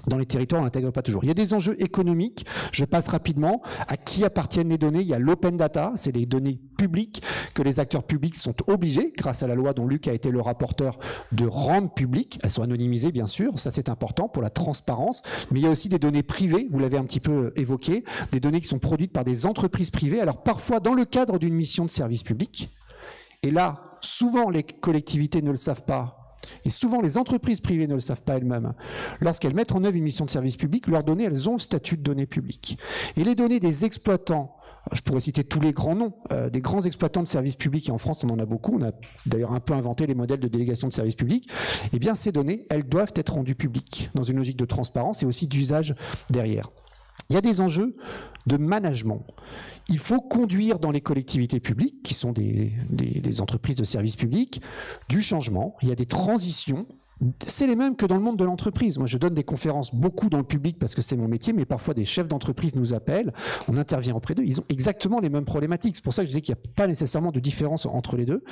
dans les territoires, on n'intègre pas toujours. Il y a des enjeux économiques, je passe rapidement. À qui appartiennent les données? Il y a l'open data, c'est les données publiques que les acteurs publics sont obligés, grâce à la loi dont Luc a été le rapporteur, de rendre publiques. Elles sont anonymisées, bien sûr, ça c'est important pour la transparence, mais il y a aussi des données privées, vous l'avez un petit peu évoqué, des données qui sont produites par des entreprises privées, alors parfois dans le cadre d'une mission de service public. Et là, souvent les collectivités ne le savent pas, et souvent les entreprises privées ne le savent pas elles-mêmes. Lorsqu'elles mettent en œuvre une mission de service public, leurs données, elles ont le statut de données publiques. Et les données des exploitants, je pourrais citer tous les grands noms, des grands exploitants de services publics, et en France on en a beaucoup, on a d'ailleurs un peu inventé les modèles de délégation de services publics, eh bien ces données, elles doivent être rendues publiques, dans une logique de transparence et aussi d'usage derrière. Il y a des enjeux de management. Il faut conduire dans les collectivités publiques, qui sont des entreprises de services publics, du changement. Il y a des transitions. C'est les mêmes que dans le monde de l'entreprise. Moi, je donne des conférences beaucoup dans le public parce que c'est mon métier, mais parfois des chefs d'entreprise nous appellent, on intervient auprès d'eux, ils ont exactement les mêmes problématiques. C'est pour ça que je disais qu'il n'y a pas nécessairement de différence entre les deux.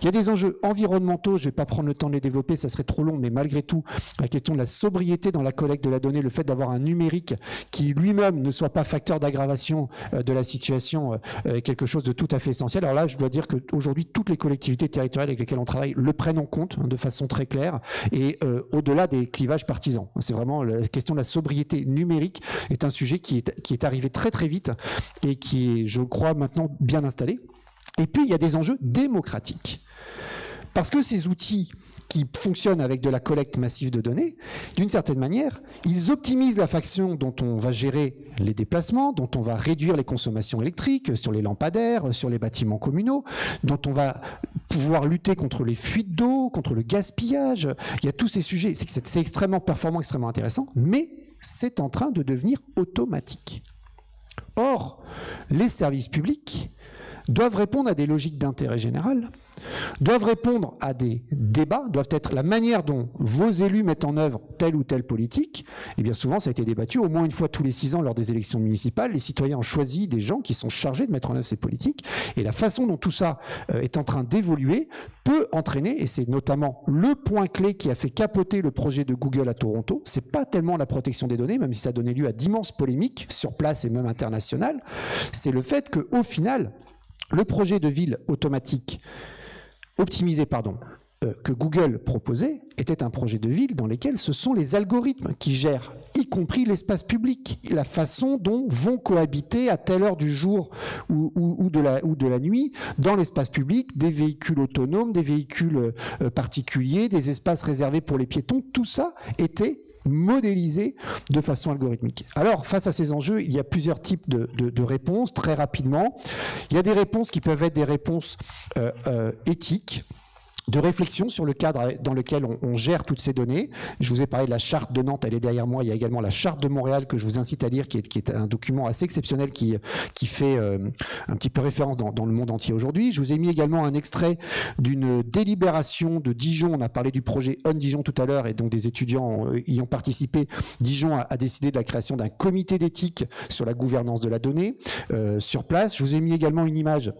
Il y a des enjeux environnementaux, je ne vais pas prendre le temps de les développer, ça serait trop long, mais malgré tout, la question de la sobriété dans la collecte de la donnée, le fait d'avoir un numérique qui lui-même ne soit pas facteur d'aggravation de la situation, est quelque chose de tout à fait essentiel. Alors là, je dois dire qu'aujourd'hui, toutes les collectivités territoriales avec lesquelles on travaille le prennent en compte de façon très claire. Et au-delà des clivages partisans. C'est vraiment la question de la sobriété numérique est un sujet qui est arrivé très très vite et qui est, je crois, maintenant bien installé. Et puis, il y a des enjeux démocratiques. Parce que ces outils qui fonctionnent avec de la collecte massive de données, d'une certaine manière, ils optimisent la façon dont on va gérer les déplacements, dont on va réduire les consommations électriques sur les lampadaires, sur les bâtiments communaux, dont on va pouvoir lutter contre les fuites d'eau, contre le gaspillage. Il y a tous ces sujets. C'est extrêmement performant, extrêmement intéressant, mais c'est en train de devenir automatique. Or, les services publics doivent répondre à des logiques d'intérêt général, doivent répondre à des débats, doivent être la manière dont vos élus mettent en œuvre telle ou telle politique. Et bien souvent, ça a été débattu au moins une fois tous les 6 ans lors des élections municipales. Les citoyens ont choisi des gens qui sont chargés de mettre en œuvre ces politiques. Et la façon dont tout ça est en train d'évoluer peut entraîner, et c'est notamment le point clé qui a fait capoter le projet de Google à Toronto, c'est pas tellement la protection des données, même si ça a donné lieu à d'immenses polémiques sur place et même internationales, c'est le fait qu'au final, le projet de ville automatique optimisé, que Google proposait était un projet de ville dans lequel ce sont les algorithmes qui gèrent, y compris l'espace public, la façon dont vont cohabiter à telle heure du jour ou de la nuit dans l'espace public des véhicules autonomes, des véhicules particuliers, des espaces réservés pour les piétons. Tout ça était modélisé de façon algorithmique. Alors, face à ces enjeux, il y a plusieurs types de réponses, très rapidement. Il y a des réponses qui peuvent être des réponses éthiques, de réflexion sur le cadre dans lequel on gère toutes ces données. Je vous ai parlé de la charte de Nantes, elle est derrière moi. Il y a également la charte de Montréal que je vous incite à lire, qui est un document assez exceptionnel qui fait un petit peu référence dans le monde entier aujourd'hui. Je vous ai mis également un extrait d'une délibération de Dijon. On a parlé du projet On Dijon tout à l'heure et donc des étudiants y ont participé. Dijon a décidé de la création d'un comité d'éthique sur la gouvernance de la donnée sur place. Je vous ai mis également une image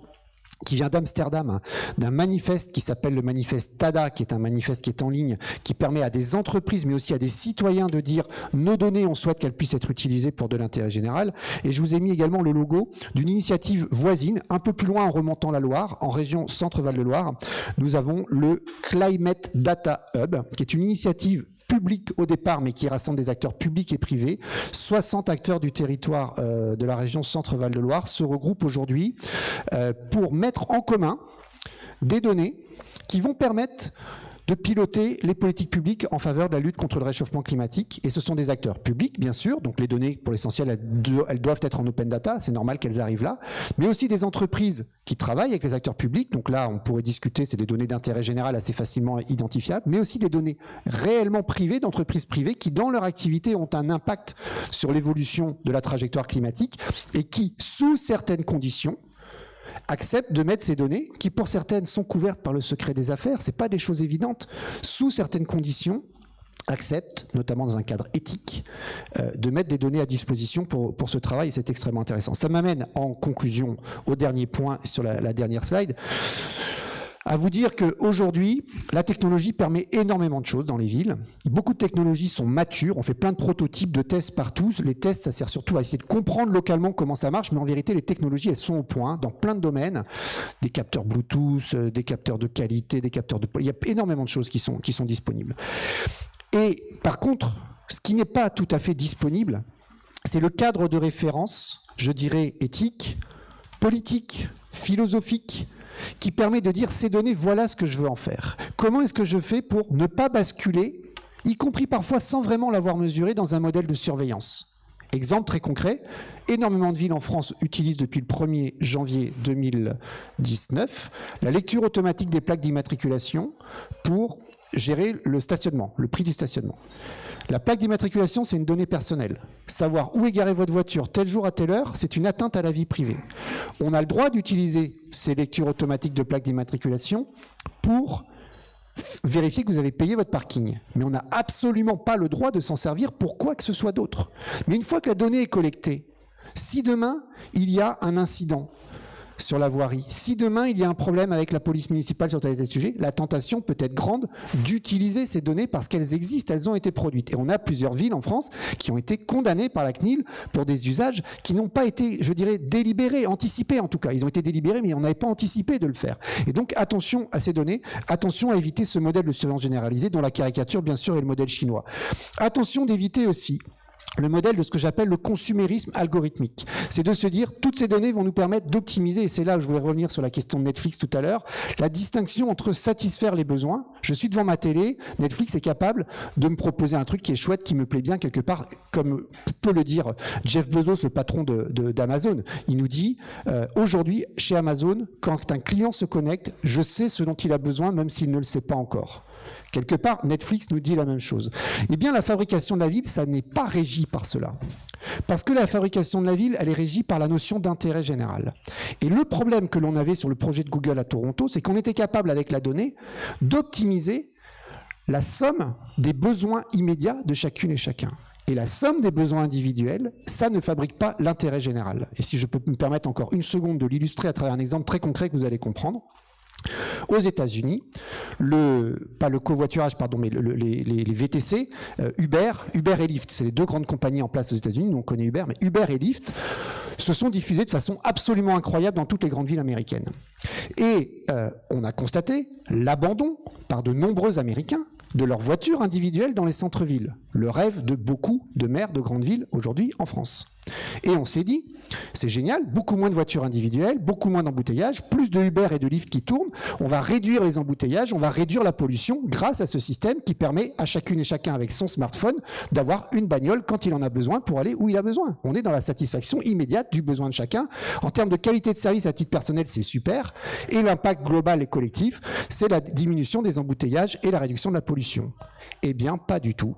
qui vient d'Amsterdam, d'un manifeste qui s'appelle le manifeste TADA, qui est un manifeste qui est en ligne, qui permet à des entreprises, mais aussi à des citoyens de dire nos données, on souhaite qu'elles puissent être utilisées pour de l'intérêt général. Et je vous ai mis également le logo d'une initiative voisine, un peu plus loin en remontant la Loire, en région Centre-Val-de-Loire. Nous avons le Climate Data Hub, qui est une initiative public au départ, mais qui rassemble des acteurs publics et privés. 60 acteurs du territoire de la région Centre-Val-de-Loire se regroupent aujourd'hui pour mettre en commun des données qui vont permettre de piloter les politiques publiques en faveur de la lutte contre le réchauffement climatique. Et ce sont des acteurs publics, bien sûr, donc les données, pour l'essentiel, elles doivent être en open data, c'est normal qu'elles arrivent là, mais aussi des entreprises qui travaillent avec les acteurs publics, donc là, on pourrait discuter, c'est des données d'intérêt général assez facilement identifiables, mais aussi des données réellement privées, d'entreprises privées, qui, dans leur activité, ont un impact sur l'évolution de la trajectoire climatique, et qui, sous certaines conditions, acceptent de mettre ces données, qui pour certaines sont couvertes par le secret des affaires, c'est pas des choses évidentes, sous certaines conditions, acceptent, notamment dans un cadre éthique, de mettre des données à disposition pour ce travail, et c'est extrêmement intéressant. Ça m'amène en conclusion au dernier point sur la dernière slide, à vous dire qu'aujourd'hui, la technologie permet énormément de choses dans les villes. Beaucoup de technologies sont matures, on fait plein de prototypes, de tests partout. Les tests, ça sert surtout à essayer de comprendre localement comment ça marche, mais en vérité, les technologies, elles sont au point dans plein de domaines. Des capteurs Bluetooth, des capteurs de qualité, des capteurs de... Il y a énormément de choses qui sont disponibles. Et par contre, ce qui n'est pas tout à fait disponible, c'est le cadre de référence, je dirais éthique, politique, philosophique, qui permet de dire ces données, voilà ce que je veux en faire. Comment est-ce que je fais pour ne pas basculer, y compris parfois sans vraiment l'avoir mesuré, dans un modèle de surveillance? Exemple très concret, énormément de villes en France utilisent depuis le 1er janvier 2019 la lecture automatique des plaques d'immatriculation pour gérer le stationnement, le prix du stationnement. La plaque d'immatriculation, c'est une donnée personnelle. Savoir où est garée votre voiture tel jour à telle heure, c'est une atteinte à la vie privée. On a le droit d'utiliser ces lectures automatiques de plaques d'immatriculation pour vérifier que vous avez payé votre parking. Mais on n'a absolument pas le droit de s'en servir pour quoi que ce soit d'autre. Mais une fois que la donnée est collectée, si demain, il y a un incident sur la voirie, si demain il y a un problème avec la police municipale sur tel et tel sujet, la tentation peut être grande d'utiliser ces données parce qu'elles existent, elles ont été produites. Et on a plusieurs villes en France qui ont été condamnées par la CNIL pour des usages qui n'ont pas été, je dirais, délibérés, anticipés en tout cas. Ils ont été délibérés, mais on n'avait pas anticipé de le faire. Et donc attention à ces données, attention à éviter ce modèle de surveillance généralisée dont la caricature, bien sûr, est le modèle chinois. Attention d'éviter aussi le modèle de ce que j'appelle le consumérisme algorithmique. C'est de se dire, toutes ces données vont nous permettre d'optimiser, et c'est là où je voulais revenir sur la question de Netflix tout à l'heure, la distinction entre satisfaire les besoins. Je suis devant ma télé, Netflix est capable de me proposer un truc qui est chouette, qui me plaît bien quelque part, comme peut le dire Jeff Bezos, le patron d'Amazon. Il nous dit, aujourd'hui, chez Amazon, quand un client se connecte, je sais ce dont il a besoin, même s'il ne le sait pas encore. Quelque part, Netflix nous dit la même chose. Eh bien, la fabrication de la ville, ça n'est pas régi par cela. Parce que la fabrication de la ville, elle est régie par la notion d'intérêt général. Et le problème que l'on avait sur le projet de Google à Toronto, c'est qu'on était capable, avec la donnée, d'optimiser la somme des besoins immédiats de chacune et chacun. Et la somme des besoins individuels, ça ne fabrique pas l'intérêt général. Et si je peux me permettre encore une seconde de l'illustrer à travers un exemple très concret que vous allez comprendre. Aux États-Unis, pas le covoiturage, pardon, mais les VTC, Uber et Lyft, c'est les deux grandes compagnies en place aux États-Unis. Nous on connaît Uber, mais Uber et Lyft se sont diffusés de façon absolument incroyable dans toutes les grandes villes américaines. Et on a constaté l'abandon par de nombreux Américains de leurs voitures individuelles dans les centres-villes. Le rêve de beaucoup de maires de grandes villes aujourd'hui en France. Et on s'est dit, c'est génial, beaucoup moins de voitures individuelles, beaucoup moins d'embouteillages, plus de Uber et de Lyft qui tournent, on va réduire les embouteillages, on va réduire la pollution grâce à ce système qui permet à chacune et chacun avec son smartphone d'avoir une bagnole quand il en a besoin pour aller où il a besoin. On est dans la satisfaction immédiate du besoin de chacun. En termes de qualité de service à titre personnel, c'est super. Et l'impact global et collectif, c'est la diminution des embouteillages et la réduction de la pollution. Eh bien, pas du tout.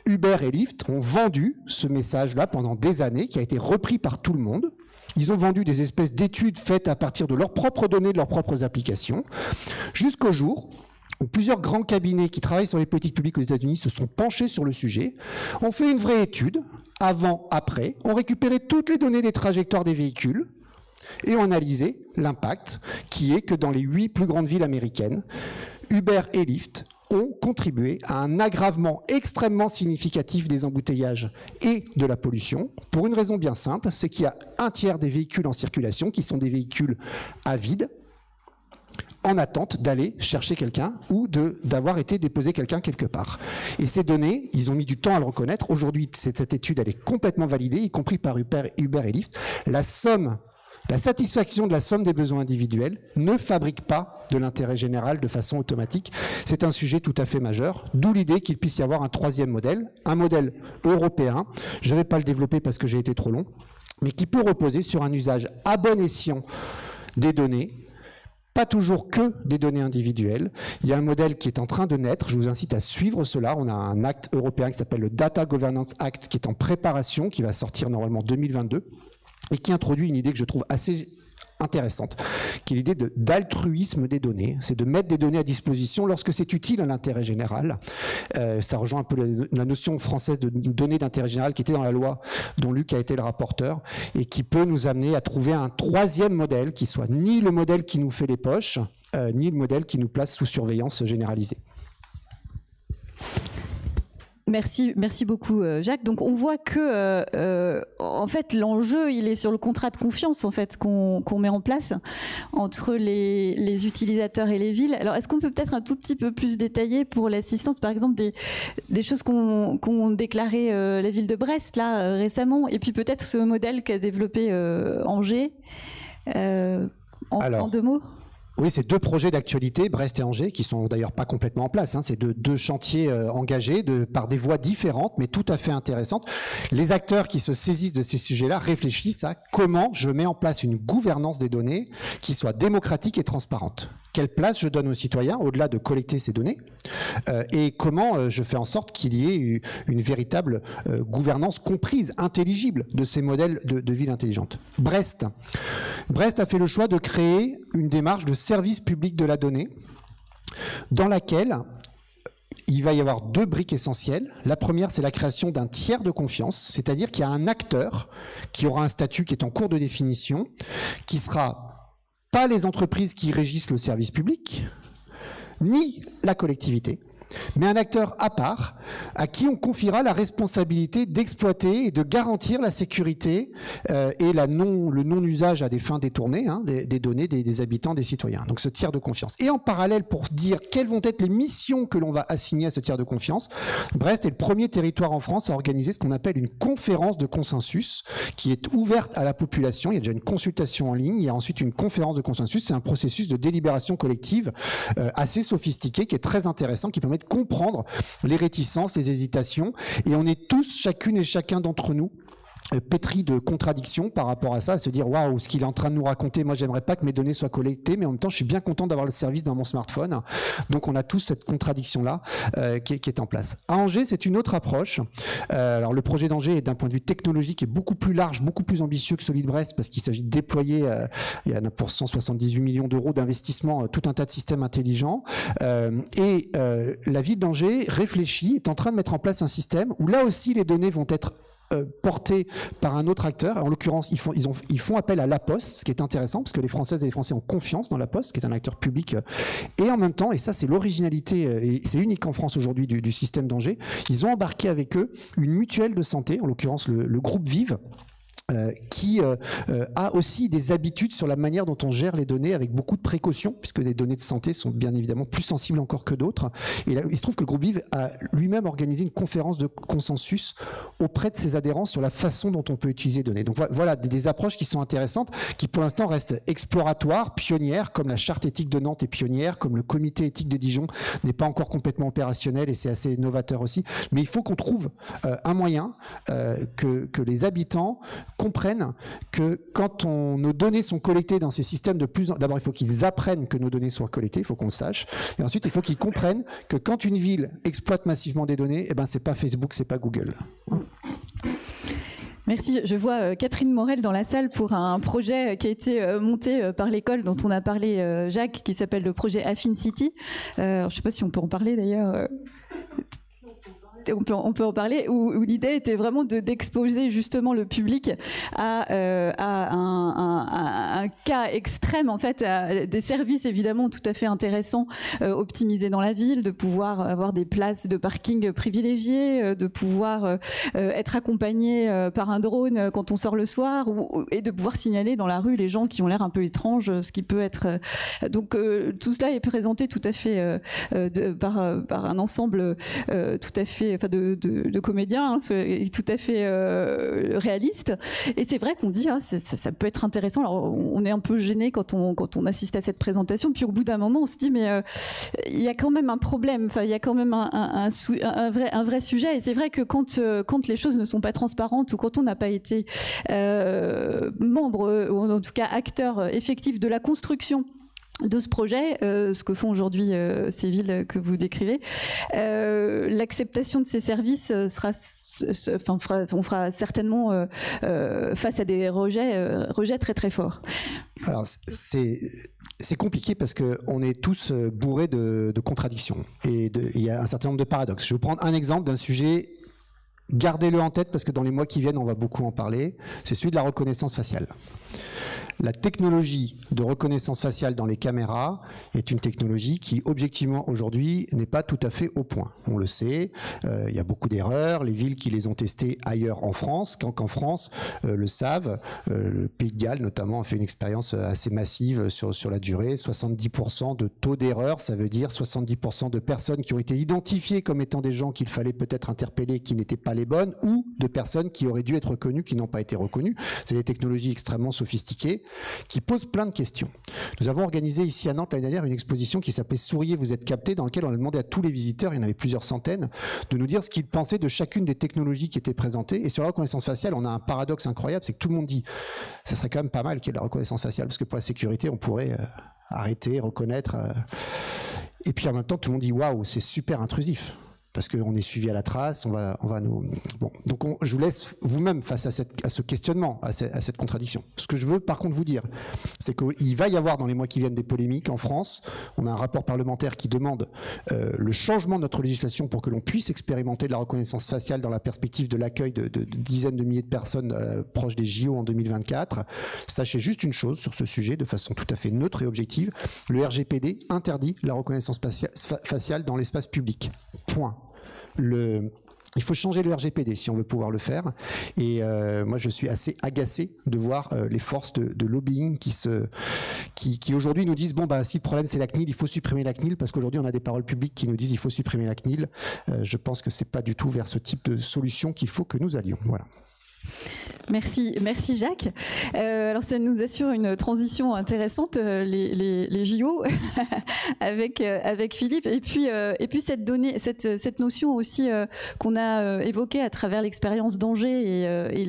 Uber et Lyft ont vendu ce message-là pendant des années, qui a été repris par tout le monde. Ils ont vendu des espèces d'études faites à partir de leurs propres données, de leurs propres applications, jusqu'au jour où plusieurs grands cabinets qui travaillent sur les politiques publiques aux États-Unis se sont penchés sur le sujet, ont fait une vraie étude, avant, après, ont récupéré toutes les données des trajectoires des véhicules et ont analysé l'impact, qui est que dans les 8 plus grandes villes américaines, Uber et Lyft ont contribué à un aggravement extrêmement significatif des embouteillages et de la pollution, pour une raison bien simple, c'est qu'il y a un tiers des véhicules en circulation qui sont des véhicules à vide, en attente d'aller chercher quelqu'un ou d'avoir été déposer quelqu'un quelque part. Et ces données, ils ont mis du temps à le reconnaître. Aujourd'hui, cette étude, elle est complètement validée, y compris par Uber et Lyft. La satisfaction de la somme des besoins individuels ne fabrique pas de l'intérêt général de façon automatique. C'est un sujet tout à fait majeur, d'où l'idée qu'il puisse y avoir un troisième modèle, un modèle européen. Je ne vais pas le développer parce que j'ai été trop long, mais qui peut reposer sur un usage à bon escient des données, pas toujours que des données individuelles. Il y a un modèle qui est en train de naître, je vous incite à suivre cela. On a un acte européen qui s'appelle le Data Governance Act qui est en préparation, qui va sortir normalement 2022. Et qui introduit une idée que je trouve assez intéressante, qui est l'idée d'altruisme des données. C'est de mettre des données à disposition lorsque c'est utile à l'intérêt général. Ça rejoint un peu la notion française de données d'intérêt général qui était dans la loi dont Luc a été le rapporteur et qui peut nous amener à trouver un troisième modèle qui soit ni le modèle qui nous fait les poches, ni le modèle qui nous place sous surveillance généralisée. Merci beaucoup Jacques. Donc on voit que en fait l'enjeu il est sur le contrat de confiance en fait qu'on met en place entre les utilisateurs et les villes. Alors est-ce qu'on peut peut-être un tout petit peu plus détailler pour l'assistance par exemple des choses qu'ont déclaré la ville de Brest là récemment et puis peut-être ce modèle qu'a développé Angers en deux mots. Oui, c'est deux projets d'actualité, Brest et Angers, qui sont d'ailleurs pas complètement en place. C'est deux chantiers engagés par des voies différentes, mais tout à fait intéressantes. Les acteurs qui se saisissent de ces sujets-là réfléchissent à comment je mets en place une gouvernance des données qui soit démocratique et transparente. Quelle place je donne aux citoyens au-delà de collecter ces données et comment je fais en sorte qu'il y ait une véritable gouvernance comprise, intelligible de ces modèles de ville intelligente. Brest a fait le choix de créer une démarche de service public de la donnée dans laquelle il va y avoir deux briques essentielles. La première, c'est la création d'un tiers de confiance, c'est-à-dire qu'il y a un acteur qui aura un statut qui est en cours de définition, qui sera pas les entreprises qui régissent le service public, ni la collectivité, mais un acteur à part, à qui on confiera la responsabilité d'exploiter et de garantir la sécurité et le non-usage à des fins détournées des données des habitants, des citoyens. Donc ce tiers de confiance. Et en parallèle, pour dire quelles vont être les missions que l'on va assigner à ce tiers de confiance, Brest est le premier territoire en France à organiser ce qu'on appelle une conférence de consensus qui est ouverte à la population. Il y a déjà une consultation en ligne, il y a ensuite une conférence de consensus. C'est un processus de délibération collective assez sophistiqué, qui est très intéressant, qui permet de comprendre les réticences, les hésitations. Et on est tous, chacune et chacun d'entre nous, pétri de contradictions par rapport à ça, à se dire waouh, ce qu'il est en train de nous raconter, moi j'aimerais pas que mes données soient collectées, mais en même temps je suis bien content d'avoir le service dans mon smartphone. Donc on a tous cette contradiction là qui est en place. À Angers, c'est une autre approche. Alors le projet d'Angers est d'un point de vue technologique est beaucoup plus large, beaucoup plus ambitieux que celui de Brest, parce qu'il s'agit de déployer il y en a pour 178 millions d'euros d'investissement, tout un tas de systèmes intelligents, et la ville d'Angers réfléchit, est en train de mettre en place un système où là aussi les données vont être portés par un autre acteur. En l'occurrence, ils font appel à La Poste, ce qui est intéressant, parce que les Françaises et les Français ont confiance dans La Poste, qui est un acteur public. Et en même temps, et ça c'est l'originalité, et c'est unique en France aujourd'hui du système d'Angers, ils ont embarqué avec eux une mutuelle de santé, en l'occurrence le groupe Vive, qui a aussi des habitudes sur la manière dont on gère les données avec beaucoup de précautions, puisque les données de santé sont bien évidemment plus sensibles encore que d'autres. Et là, il se trouve que le groupe Vive a lui-même organisé une conférence de consensus auprès de ses adhérents sur la façon dont on peut utiliser les données. Donc voilà des approches qui sont intéressantes, qui pour l'instant restent exploratoires, pionnières, comme la charte éthique de Nantes est pionnière, comme le comité éthique de Dijon n'est pas encore complètement opérationnel, et c'est assez novateur aussi. Mais il faut qu'on trouve un moyen que les habitants comprennent que quand nos données sont collectées dans ces systèmes d'abord il faut qu'ils apprennent que nos données soient collectées, il faut qu'on le sache, et ensuite il faut qu'ils comprennent que quand une ville exploite massivement des données, eh ben c'est pas Facebook, c'est pas Google. Merci. Je vois Catherine Morel dans la salle pour un projet qui a été monté par l'école dont on a parlé, Jacques, qui s'appelle le projet Affine City. Je ne sais pas si on peut en parler d'ailleurs. On peut en parler, où l'idée était vraiment d'exposer justement le public à un cas extrême, en fait, à des services évidemment tout à fait intéressants, optimisés dans la ville, de pouvoir avoir des places de parking privilégiées, de pouvoir être accompagné par un drone quand on sort le soir, et de pouvoir signaler dans la rue les gens qui ont l'air un peu étranges, ce qui peut être... Donc tout cela est présenté tout à fait par un ensemble tout à fait de comédiens, tout à fait réaliste. Et c'est vrai qu'on dit ça peut être intéressant. Alors on est un peu gêné quand on assiste à cette présentation, puis au bout d'un moment on se dit mais il y a quand même un problème, il y a quand même un vrai sujet. Et c'est vrai que quand les choses ne sont pas transparentes, ou quand on n'a pas été membre, ou en tout cas acteur effectif de la construction de ce projet, ce que font aujourd'hui ces villes que vous décrivez, l'acceptation de ces services on fera certainement face à des rejets très très forts. Alors c'est compliqué parce qu'on est tous bourrés de contradictions, et il y a un certain nombre de paradoxes. Je vais vous prendre un exemple d'un sujet, gardez-le en tête parce que dans les mois qui viennent on va beaucoup en parler, c'est celui de la reconnaissance faciale. La technologie de reconnaissance faciale dans les caméras est une technologie qui, objectivement, aujourd'hui, n'est pas tout à fait au point. On le sait, il y a beaucoup d'erreurs. Les villes qui les ont testées ailleurs en France, qu'en France, le savent. Le Pays de Galles, notamment, a fait une expérience assez massive sur la durée. 70% de taux d'erreur, ça veut dire 70% de personnes qui ont été identifiées comme étant des gens qu'il fallait peut-être interpeller, qui n'étaient pas les bonnes, ou de personnes qui auraient dû être reconnues, qui n'ont pas été reconnues. C'est des technologies extrêmement sophistiquées, qui pose plein de questions. Nous avons organisé ici à Nantes l'année dernière une exposition qui s'appelait Souriez, vous êtes captés, dans laquelle on a demandé à tous les visiteurs, il y en avait plusieurs centaines, de nous dire ce qu'ils pensaient de chacune des technologies qui étaient présentées. Et sur la reconnaissance faciale, on a un paradoxe incroyable, c'est que tout le monde dit ça serait quand même pas mal qu'il y ait de la reconnaissance faciale, parce que pour la sécurité, on pourrait arrêter, reconnaître. Et puis en même temps, tout le monde dit waouh, c'est super intrusif. parce qu'on est suivi à la trace, on va nous... Bon, donc je vous laisse vous-même face à ce questionnement, à cette contradiction. Ce que je veux par contre vous dire, c'est qu'il va y avoir dans les mois qui viennent des polémiques en France. On a un rapport parlementaire qui demande le changement de notre législation pour que l'on puisse expérimenter de la reconnaissance faciale dans la perspective de l'accueil de dizaines de milliers de personnes proches des JO en 2024. Sachez juste une chose sur ce sujet, de façon tout à fait neutre et objective, le RGPD interdit la reconnaissance faciale dans l'espace public. Point. Il faut changer le RGPD si on veut pouvoir le faire. Et moi, je suis assez agacé de voir les forces de lobbying qui aujourd'hui nous disent bon bah si le problème c'est la CNIL, il faut supprimer la CNIL, parce qu'aujourd'hui on a des paroles publiques qui nous disent il faut supprimer la CNIL. Je pense que c'est pas du tout vers ce type de solution qu'il faut que nous allions. Voilà. Merci Jacques. Alors ça nous assure une transition intéressante, les JO avec Philippe, et puis cette notion aussi qu'on a évoquée à travers l'expérience d'Angers et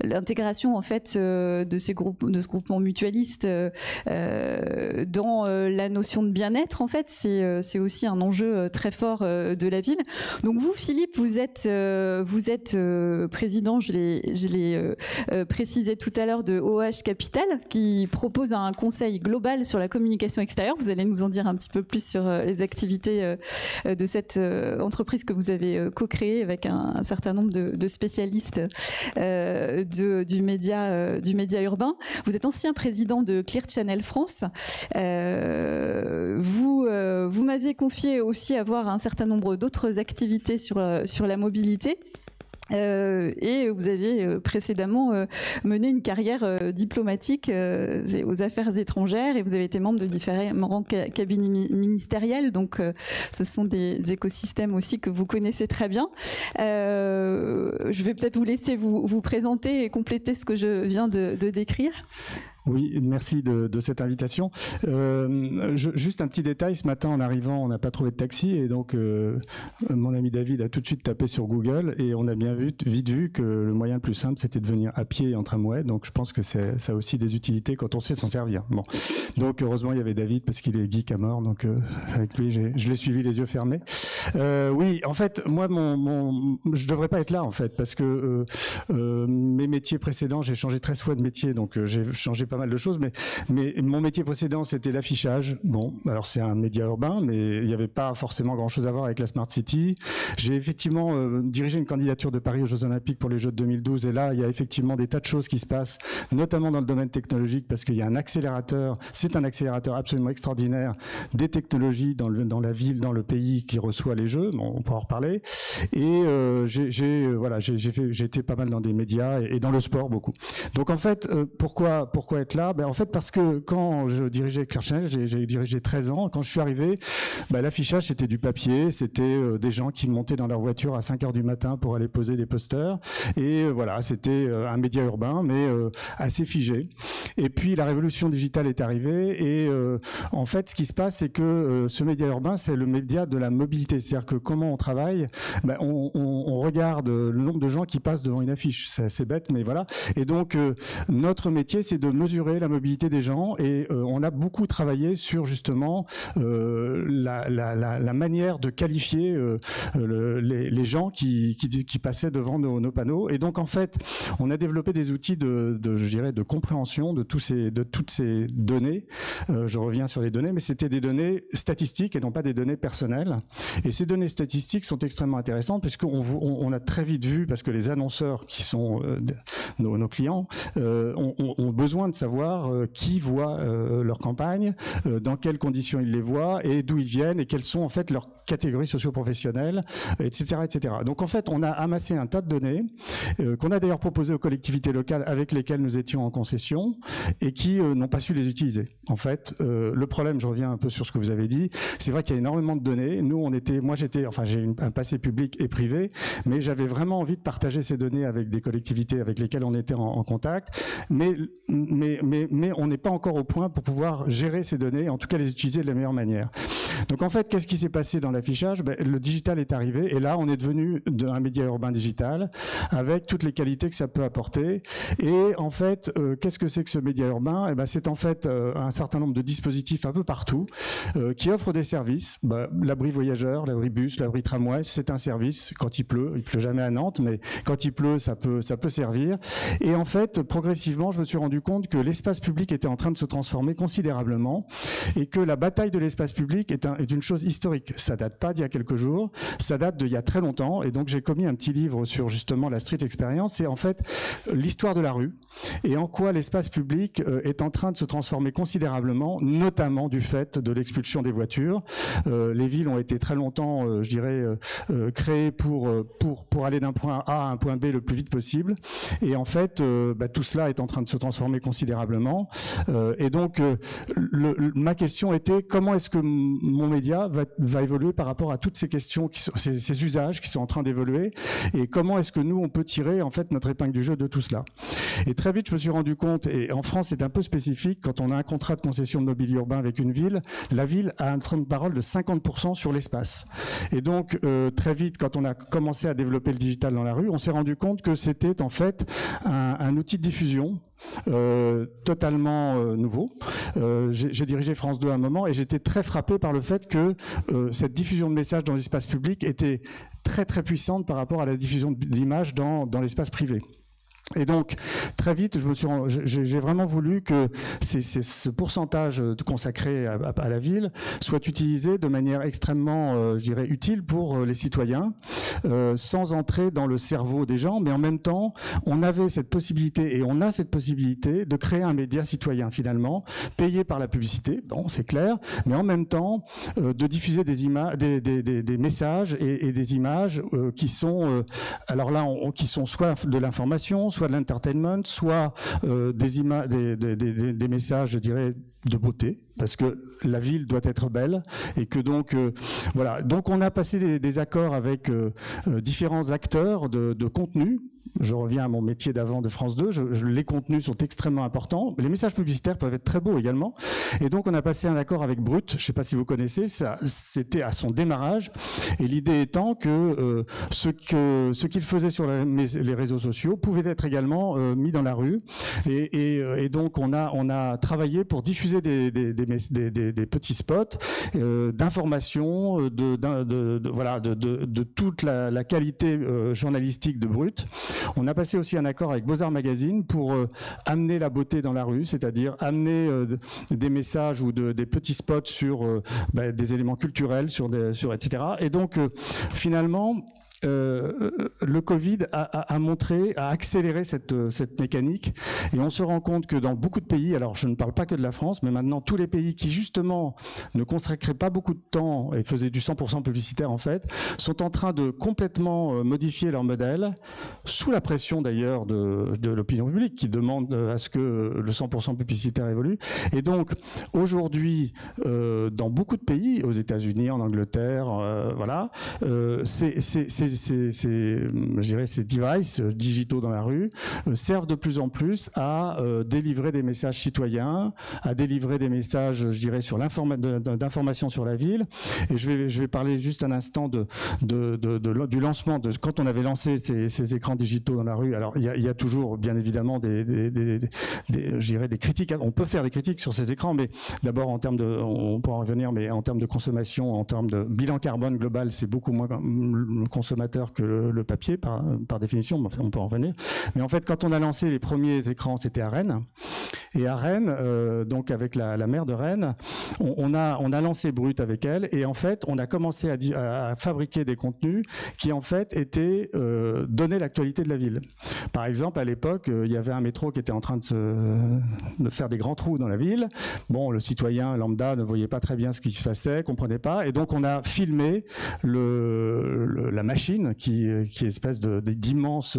l'intégration en fait de ce groupement mutualiste dans la notion de bien-être. En fait, c'est aussi un enjeu très fort de la ville. Donc vous, Philippe, vous êtes président, je l'ai précisé tout à l'heure, de OH Capital, qui propose un conseil global sur la communication extérieure. Vous allez nous en dire un petit peu plus sur les activités de cette entreprise que vous avez co-créée avec un certain nombre de spécialistes du média urbain. Vous êtes ancien président de Clear Channel France. Vous m'aviez confié aussi avoir un certain nombre d'autres activités sur la mobilité. Et vous aviez précédemment mené une carrière diplomatique aux affaires étrangères, et vous avez été membre de différents cabinets ministériels, donc ce sont des écosystèmes aussi que vous connaissez très bien. Je vais peut-être vous laisser vous présenter et compléter ce que je viens de décrire. Oui, merci de cette invitation. Juste un petit détail, ce matin en arrivant, on n'a pas trouvé de taxi, et donc mon ami David a tout de suite tapé sur Google, et on a bien vite vu que le moyen le plus simple, c'était de venir à pied et en tramway. Donc je pense que ça a aussi des utilités quand on sait s'en servir. Bon, donc heureusement il y avait David, parce qu'il est geek à mort, donc avec lui je l'ai suivi les yeux fermés. Oui, en fait, moi je devrais pas être là en fait, parce que mes métiers précédents, j'ai changé 13 fois de métier, donc j'ai changé pas mal de choses, mais mon métier précédent c'était l'affichage. Bon, alors c'est un média urbain, mais il n'y avait pas forcément grand chose à voir avec la Smart City. J'ai effectivement dirigé une candidature de Paris aux Jeux Olympiques pour les Jeux de 2012, et là il y a effectivement des tas de choses qui se passent, notamment dans le domaine technologique, parce qu'il y a un accélérateur, c'est un accélérateur absolument extraordinaire des technologies dans la ville, dans le pays qui reçoit les Jeux. Bon, on pourra en reparler. Et j'ai été pas mal dans des médias et dans le sport beaucoup. Donc en fait, pourquoi être là? En fait, parce que quand je dirigeais Clear Channel, j'ai dirigé 13 ans. Quand je suis arrivé, l'affichage c'était du papier, c'était des gens qui montaient dans leur voiture à 5h du matin pour aller poser des posters. Et voilà, c'était un média urbain, mais assez figé. Et puis la révolution digitale est arrivée, et en fait, ce qui se passe, c'est que ce média urbain, c'est le média de la mobilité. C'est-à-dire que comment on travaille, on regarde le nombre de gens qui passent devant une affiche. C'est assez bête, mais voilà. Et donc, notre métier, c'est de mesurer la mobilité des gens, et on a beaucoup travaillé sur justement la manière de qualifier les gens qui passaient devant nos panneaux. Et donc, en fait, on a développé des outils de compréhension de toutes ces données. Je reviens sur les données, mais c'était des données statistiques et non pas des données personnelles. Et ces données statistiques sont extrêmement intéressantes, puisqu'on a très vite vu, parce que les annonceurs qui sont nos clients ont besoin de savoir qui voit leur campagne, dans quelles conditions ils les voient, et d'où ils viennent, et quelles sont en fait leurs catégories socio-professionnelles, etc., etc. Donc en fait, on a amassé un tas de données qu'on a d'ailleurs proposées aux collectivités locales avec lesquelles nous étions en concession, et qui n'ont pas su les utiliser. En fait, le problème, je reviens un peu sur ce que vous avez dit, c'est vrai qu'il y a énormément de données. J'ai un passé public et privé, mais j'avais vraiment envie de partager ces données avec des collectivités avec lesquelles on était en contact. Mais mais on n'est pas encore au point pour pouvoir gérer ces données, en tout cas les utiliser de la meilleure manière. Donc en fait, qu'est-ce qui s'est passé dans l'affichage? Le digital est arrivé et là on est devenu un média urbain digital avec toutes les qualités que ça peut apporter. Et en fait, qu'est-ce que c'est que ce média urbain? C'est en fait un certain nombre de dispositifs un peu partout qui offrent des services. L'abri voyageur, l'abri bus, l'abri tramway, c'est un service quand il pleut jamais à Nantes, mais quand il pleut, ça peut servir. Et en fait, progressivement, je me suis rendu compte que l'espace public était en train de se transformer considérablement et que la bataille de l'espace public est une chose historique. Ça date pas d'il y a quelques jours, ça date d'il y a très longtemps. Et donc j'ai commis un petit livre sur justement la street experience. C'est en fait l'histoire de la rue et en quoi l'espace public est en train de se transformer considérablement, notamment du fait de l'expulsion des voitures. Les villes ont été très longtemps, je dirais, créées pour aller d'un point A à un point B le plus vite possible. Et en fait, tout cela est en train de se transformer considérablement. Et donc, ma question était comment est-ce que mon média va évoluer par rapport à toutes ces questions, ces usages qui sont en train d'évoluer, et comment est-ce que nous, on peut tirer en fait notre épingle du jeu de tout cela. Et très vite, je me suis rendu compte, et en France, c'est un peu spécifique, quand on a un contrat de concession de mobilier urbain avec une ville, la ville a un temps de parole de 50% sur l'espace. Et donc, très vite, quand on a commencé à développer le digital dans la rue, on s'est rendu compte que c'était en fait un outil de diffusion totalement nouveau. J'ai dirigé France 2 à un moment et j'étais très frappé par le fait que cette diffusion de messages dans l'espace public était très très puissante par rapport à la diffusion d'images dans l'espace privé. Et donc, très vite, j'ai vraiment voulu que ce pourcentage consacré à la ville soit utilisé de manière extrêmement, je dirais, utile pour les citoyens, sans entrer dans le cerveau des gens, mais en même temps, on avait cette possibilité, et on a cette possibilité, de créer un média citoyen, finalement, payé par la publicité, bon, c'est clair, mais en même temps, de diffuser des messages et des images qui sont, alors là, qui sont soit de l'information, soit de l'entertainment, soit des messages, je dirais, de beauté, parce que la ville doit être belle, et que donc, voilà. Donc on a passé des accords avec différents acteurs de contenu. Je reviens à mon métier d'avant de France 2, les contenus sont extrêmement importants, les messages publicitaires peuvent être très beaux également, et donc on a passé un accord avec Brut, je ne sais pas si vous connaissez, c'était à son démarrage, et l'idée étant que ce qu'il faisait sur les réseaux sociaux pouvait être également mis dans la rue, et donc on a travaillé pour diffuser des petits spots d'information, de toute la qualité journalistique de Brut. On a passé aussi un accord avec Beaux-Arts Magazine pour amener la beauté dans la rue, c'est-à-dire amener des messages ou des petits spots sur des éléments culturels, sur etc. Et donc, finalement, le Covid a accéléré cette mécanique, et on se rend compte que dans beaucoup de pays, alors je ne parle pas que de la France, mais maintenant tous les pays qui justement ne consacraient pas beaucoup de temps et faisaient du 100% publicitaire en fait, sont en train de complètement modifier leur modèle, sous la pression d'ailleurs de l'opinion publique qui demande à ce que le 100% publicitaire évolue. Et donc aujourd'hui, dans beaucoup de pays, aux États-Unis, en Angleterre, voilà, je dirais ces devices digitaux dans la rue servent de plus en plus à délivrer des messages citoyens, à délivrer des messages, je dirais, sur d'information sur la ville. Et je vais parler juste un instant du lancement quand on avait lancé ces écrans digitaux dans la rue. Alors il y a toujours bien évidemment je dirais des critiques. On peut faire des critiques sur ces écrans, mais d'abord en termes on pourra en revenir, mais en termes de consommation, en termes de bilan carbone global, c'est beaucoup moins consommateur que le papier par définition, on peut en revenir. Mais en fait, quand on a lancé les premiers écrans, c'était à Rennes. Et à Rennes, donc avec la maire de Rennes, on a lancé Brut avec elle, et en fait, on a commencé à fabriquer des contenus qui en fait étaient donner l'actualité de la ville. Par exemple, à l'époque, il y avait un métro qui était en train de faire des grands trous dans la ville. Bon, le citoyen lambda ne voyait pas très bien ce qui se passait, comprenait pas, et donc on a filmé la machine machine qui est espèce d'immense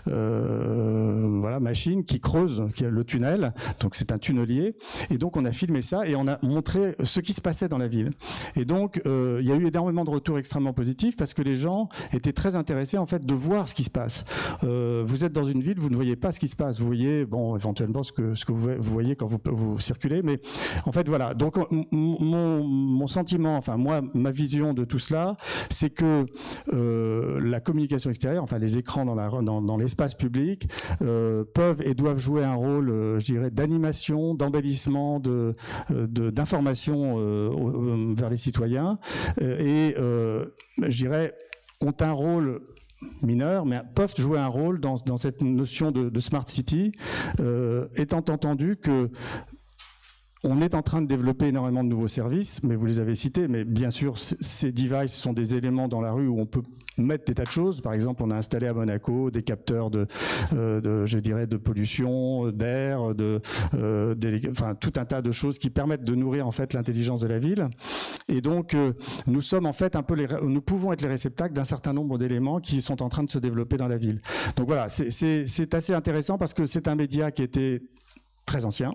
voilà, machine qui creuse le tunnel. Donc c'est un tunnelier. Et donc on a filmé ça et on a montré ce qui se passait dans la ville. Et donc il y a eu énormément de retours extrêmement positifs parce que les gens étaient très intéressés en fait de voir ce qui se passe. Vous êtes dans une ville, vous ne voyez pas ce qui se passe. Vous voyez, bon, éventuellement ce que vous voyez quand vous circulez, mais en fait voilà. Donc mon sentiment, enfin moi, ma vision de tout cela, c'est que la communication extérieure, enfin les écrans dans l'espace public, peuvent et doivent jouer un rôle, je dirais, d'animation, d'embellissement, d'information vers les citoyens, et je dirais ont un rôle mineurs, mais peuvent jouer un rôle dans cette notion de smart city, étant entendu que on est en train de développer énormément de nouveaux services, mais vous les avez cités, mais bien sûr, ces devices sont des éléments dans la rue où on peut mettre des tas de choses. Par exemple, on a installé à Monaco des capteurs je dirais, de pollution, d'air, enfin, tout un tas de choses qui permettent de nourrir en fait l'intelligence de la ville. Et donc, nous sommes en fait un peu nous pouvons être les réceptacles d'un certain nombre d'éléments qui sont en train de se développer dans la ville. Donc voilà, c'est assez intéressant parce que c'est un média qui était très ancien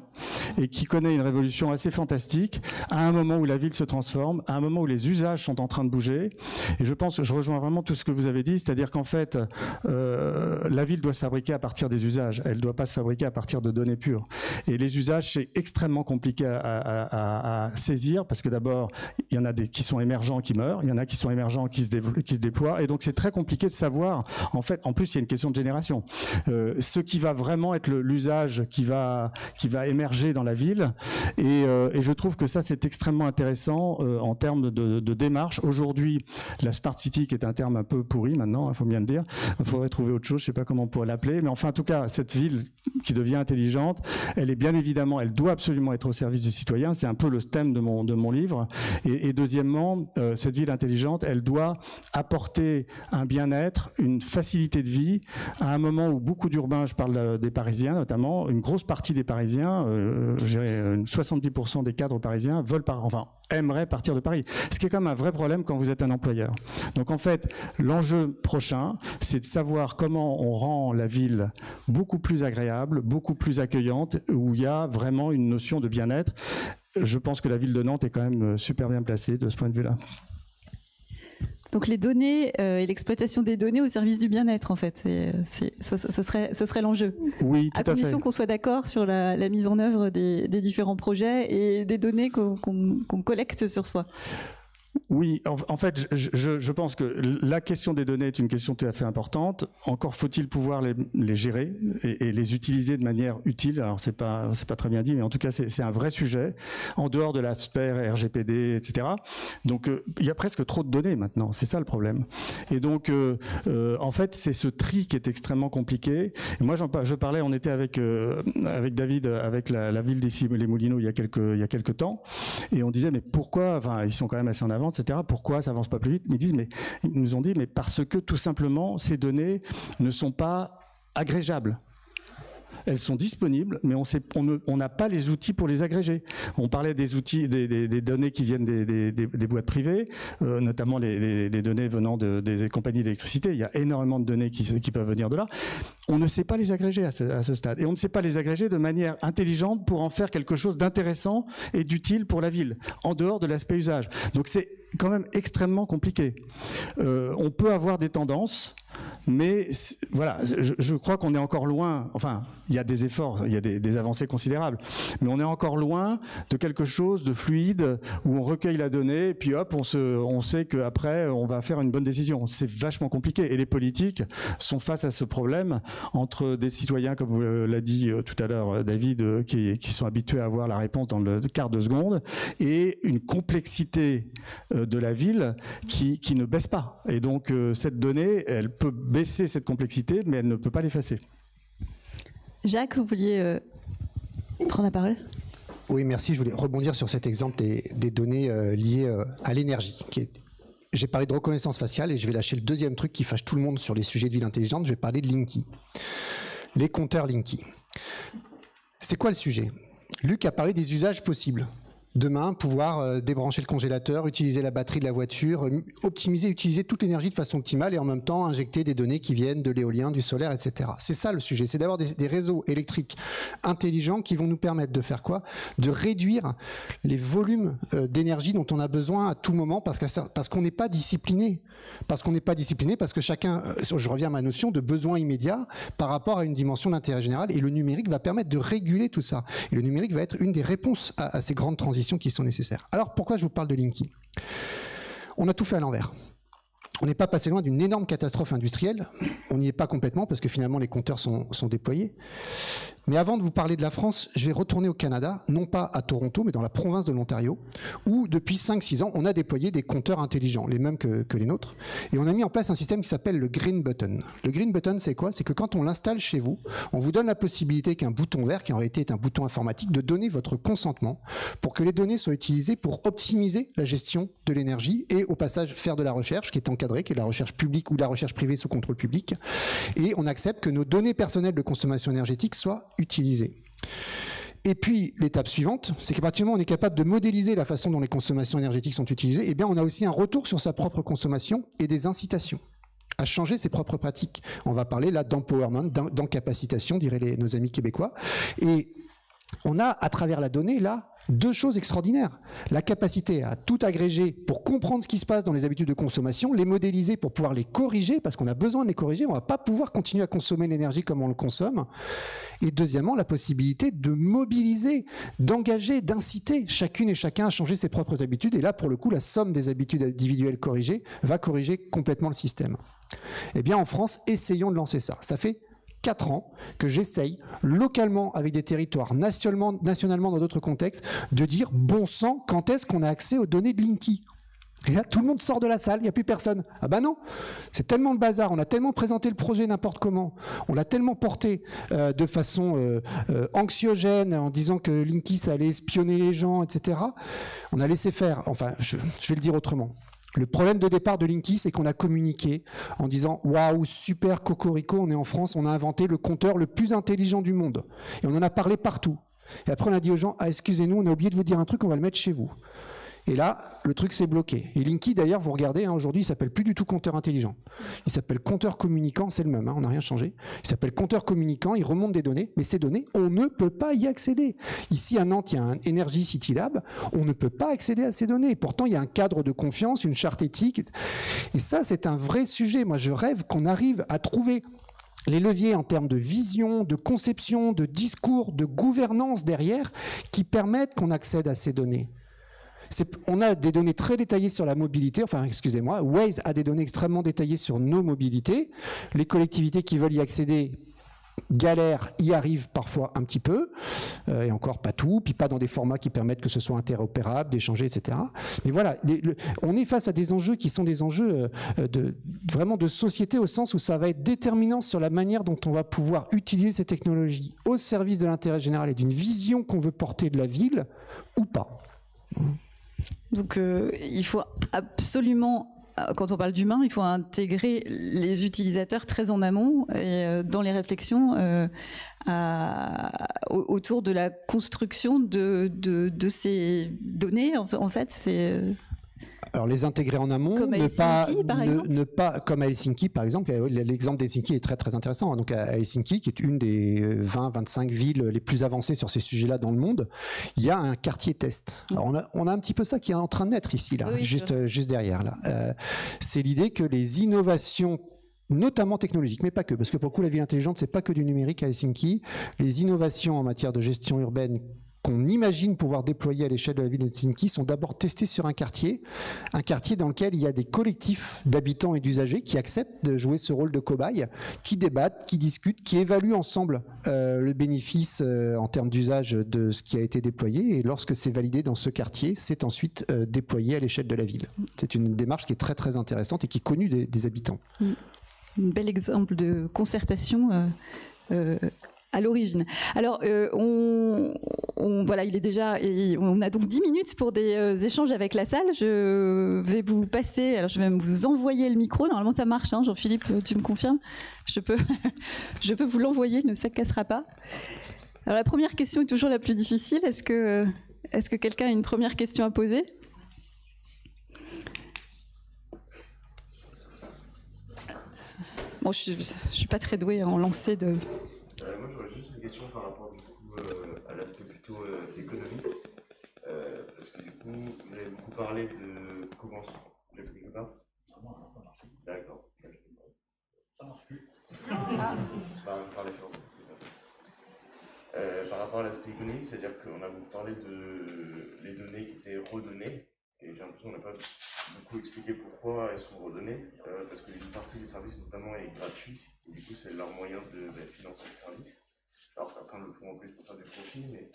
et qui connaît une révolution assez fantastique à un moment où la ville se transforme, à un moment où les usages sont en train de bouger. Et je pense que je rejoins vraiment tout ce que vous avez dit, c'est-à-dire qu'en fait la ville doit se fabriquer à partir des usages, elle ne doit pas se fabriquer à partir de données pures. Et les usages, c'est extrêmement compliqué à saisir parce que d'abord il y en a des qui sont émergents qui meurent, il y en a qui sont émergents qui se déploient, et donc c'est très compliqué de savoir, en fait, en plus il y a une question de génération, ce qui va vraiment être l'usage qui va émerger dans la ville, et je trouve que ça c'est extrêmement intéressant en termes de démarche. Aujourd'hui, la Smart City, qui est un terme un peu pourri maintenant, il faut bien le dire, il faudrait trouver autre chose, je ne sais pas comment on pourrait l'appeler, mais enfin en tout cas, cette ville qui devient intelligente, elle est bien évidemment, elle doit absolument être au service du citoyen, c'est un peu le thème de mon livre, et deuxièmement, cette ville intelligente, elle doit apporter un bien-être, une facilité de vie, à un moment où beaucoup d'urbains, je parle des Parisiens notamment, une grosse partie des Parisiens, je dirais 70% des cadres parisiens aimeraient partir de Paris. Ce qui est quand même un vrai problème quand vous êtes un employeur. Donc en fait, l'enjeu prochain, c'est de savoir comment on rend la ville beaucoup plus agréable, beaucoup plus accueillante, où il y a vraiment une notion de bien-être. Je pense que la ville de Nantes est quand même super bien placée de ce point de vue-là. Donc les données et l'exploitation des données au service du bien-être, en fait, ce serait l'enjeu. Oui, tout à fait. À condition qu'on soit d'accord sur la mise en œuvre des différents projets et des données qu'on collecte sur soi. Oui, en fait, je pense que la question des données est une question tout à fait importante. Encore faut-il pouvoir les gérer et les utiliser de manière utile. Alors c'est pas très bien dit, mais en tout cas c'est un vrai sujet. En dehors de l'aspect RGPD, etc. Donc il y a presque trop de données maintenant. C'est ça le problème. Et donc en fait c'est ce tri qui est extrêmement compliqué. Et moi je parlais, on était avec David, avec la ville d'Issy-les-Moulineaux il y a quelques temps, et on disait mais pourquoi, enfin ils sont quand même assez en avance, etc. Pourquoi ça avance pas plus vite? Ils nous ont dit mais parce que tout simplement ces données ne sont pas agrégeables. Elles sont disponibles, mais on n'a pas les outils pour les agréger. On parlait des outils, des données qui viennent des boîtes privées, notamment les données venant des compagnies d'électricité. Il y a énormément de données qui peuvent venir de là. On ne sait pas les agréger à ce stade. Et on ne sait pas les agréger de manière intelligente pour en faire quelque chose d'intéressant et d'utile pour la ville, en dehors de l'aspect usage. Donc c'est quand même extrêmement compliqué. On peut avoir des tendances, mais voilà, je crois qu'on est encore loin. Enfin, il y a des efforts, il y a des avancées considérables, mais on est encore loin de quelque chose de fluide où on recueille la donnée, et puis hop, on sait qu'après on va faire une bonne décision. C'est vachement compliqué, et les politiques sont face à ce problème entre des citoyens, comme vous l'a dit tout à l'heure David, qui sont habitués à avoir la réponse dans le quart de seconde, et une complexité de la ville qui ne baisse pas. Et donc cette donnée, elle peut baisser cette complexité, mais elle ne peut pas l'effacer. Jacques, vous vouliez prendre la parole? Oui, merci. Je voulais rebondir sur cet exemple des données liées à l'énergie. J'ai parlé de reconnaissance faciale et je vais lâcher le deuxième truc qui fâche tout le monde sur les sujets de ville intelligente. Je vais parler de Linky. Les compteurs Linky. C'est quoi le sujet? Luc a parlé des usages possibles. demain pouvoir débrancher le congélateur, utiliser la batterie de la voiture, utiliser toute l'énergie de façon optimale et en même temps injecter des données qui viennent de l'éolien, du solaire, etc. C'est ça le sujet, c'est d'avoir des réseaux électriques intelligents qui vont nous permettre de faire quoi? De réduire les volumes d'énergie dont on a besoin à tout moment parce qu'on n'est pas discipliné. Parce que chacun, je reviens à ma notion de besoin immédiat par rapport à une dimension d'intérêt général, et le numérique va permettre de réguler tout ça. Et le numérique va être une des réponses à ces grandes transitions qui sont nécessaires. Alors pourquoi je vous parle de Linky? On a tout fait à l'envers. On n'est pas passé loin d'une énorme catastrophe industrielle. On n'y est pas complètement parce que finalement les compteurs sont déployés. Mais avant de vous parler de la France, je vais retourner au Canada, non pas à Toronto, mais dans la province de l'Ontario, où depuis 5-6 ans, on a déployé des compteurs intelligents, les mêmes que les nôtres. Et on a mis en place un système qui s'appelle le Green Button. Le Green Button, c'est quoi? C'est que quand on l'installe chez vous, on vous donne la possibilité qu'un bouton vert, qui en réalité est un bouton informatique, de donner votre consentement pour que les données soient utilisées pour optimiser la gestion de l'énergie et au passage faire de la recherche qui est encadrée, qui est la recherche publique ou la recherche privée sous contrôle public. Et on accepte que nos données personnelles de consommation énergétique soient utilisées. Et puis, l'étape suivante, c'est qu'à partir du moment où on est capable de modéliser la façon dont les consommations énergétiques sont utilisées, eh bien, on a aussi un retour sur sa propre consommation et des incitations à changer ses propres pratiques. On va parler là d'empowerment, d'encapacitation, diraient nos amis québécois. Et on a, à travers la donnée, là, deux choses extraordinaires. La capacité à tout agréger pour comprendre ce qui se passe dans les habitudes de consommation, les modéliser pour pouvoir les corriger, parce qu'on a besoin de les corriger, on ne va pas pouvoir continuer à consommer l'énergie comme on le consomme. Et deuxièmement, la possibilité de mobiliser, d'engager, d'inciter chacune et chacun à changer ses propres habitudes. Et là, pour le coup, la somme des habitudes individuelles corrigées va corriger complètement le système. Eh bien, en France, essayons de lancer ça. Ça fait 4 ans que j'essaye, localement, avec des territoires, nationalement dans d'autres contextes, de dire, bon sang, quand est-ce qu'on a accès aux données de Linky? Et là, tout le monde sort de la salle, il n'y a plus personne. Ah ben non, c'est tellement le bazar, on a tellement présenté le projet n'importe comment, on l'a tellement porté de façon anxiogène, en disant que Linky, ça allait espionner les gens, etc. On a laissé faire, enfin, je vais le dire autrement. Le problème de départ de Linky, c'est qu'on a communiqué en disant « Waouh, super cocorico, on est en France, on a inventé le compteur le plus intelligent du monde. » Et on en a parlé partout. Et après, on a dit aux gens « Ah, excusez-nous, on a oublié de vous dire un truc, on va le mettre chez vous. » Et là, le truc s'est bloqué. Et Linky, d'ailleurs, vous regardez, hein, aujourd'hui, il s'appelle plus du tout compteur intelligent. Il s'appelle compteur communicant, c'est le même, hein, on n'a rien changé. Il s'appelle compteur communicant, il remonte des données, mais ces données, on ne peut pas y accéder. Ici, à Nantes, il y a un Energy City Lab, on ne peut pas accéder à ces données. Pourtant, il y a un cadre de confiance, une charte éthique. Et ça, c'est un vrai sujet. Moi, je rêve qu'on arrive à trouver les leviers en termes de vision, de conception, de discours, de gouvernance derrière, qui permettent qu'on accède à ces données. On a des données très détaillées sur la mobilité, enfin excusez-moi, Waze a des données extrêmement détaillées sur nos mobilités. Les collectivités qui veulent y accéder galèrent, y arrivent parfois un petit peu, et encore pas tout, puis pas dans des formats qui permettent que ce soit interopérable, d'échanger, etc. Mais voilà, on est face à des enjeux qui sont des enjeux vraiment de société, au sens où ça va être déterminant sur la manière dont on va pouvoir utiliser ces technologies au service de l'intérêt général et d'une vision qu'on veut porter de la ville, ou pas. Donc il faut absolument, quand on parle d'humain, il faut intégrer les utilisateurs très en amont et dans les réflexions autour de la construction de ces données. En fait, c'est... Alors les intégrer en amont, comme ne pas comme à Helsinki par exemple. L'exemple d'Helsinki est très très intéressant. Donc à Helsinki, qui est une des 20-25 villes les plus avancées sur ces sujets-là dans le monde, il y a un quartier test. Alors on a un petit peu ça qui est en train de naître ici, là, oui, juste derrière là. C'est l'idée que les innovations, notamment technologiques, mais pas que, parce que pour le coup la ville intelligente c'est pas que du numérique à Helsinki. Les innovations en matière de gestion urbaine qu'on imagine pouvoir déployer à l'échelle de la ville d'Helsinki sont d'abord testées sur un quartier dans lequel il y a des collectifs d'habitants et d'usagers qui acceptent de jouer ce rôle de cobaye, qui débattent, qui discutent, qui évaluent ensemble le bénéfice en termes d'usage de ce qui a été déployé, et lorsque c'est validé dans ce quartier, c'est ensuite déployé à l'échelle de la ville. C'est une démarche qui est très très intéressante et qui est connue des habitants. Un bel exemple de concertation à l'origine. Alors, voilà, il est déjà, on a donc 10 minutes pour des échanges avec la salle. Je vais vous passer, alors je vais même vous envoyer le micro. Normalement, ça marche, hein, Jean-Philippe, tu me confirmes? Je peux vous l'envoyer, ça ne cassera pas. Alors, la première question est toujours la plus difficile. Est-ce Est-ce que quelqu'un a une première question à poser? Bon, je suis pas très douée en lancer de... Moi, j'aurais juste une question par rapport du coup à l'aspect plutôt économique, parce que du coup, vous avez beaucoup parlé de convention. Vous l'avez quelque part? D'accord. Ça marche plus. Par rapport à l'aspect économique, c'est-à-dire qu'on a beaucoup parlé de les données qui étaient redonnées, et j'ai l'impression qu'on n'a pas beaucoup expliqué pourquoi elles sont redonnées, parce qu'une partie des services notamment est gratuite, et du coup c'est leur moyen de financer le service. Alors certains le font en plus pour faire du profit, mais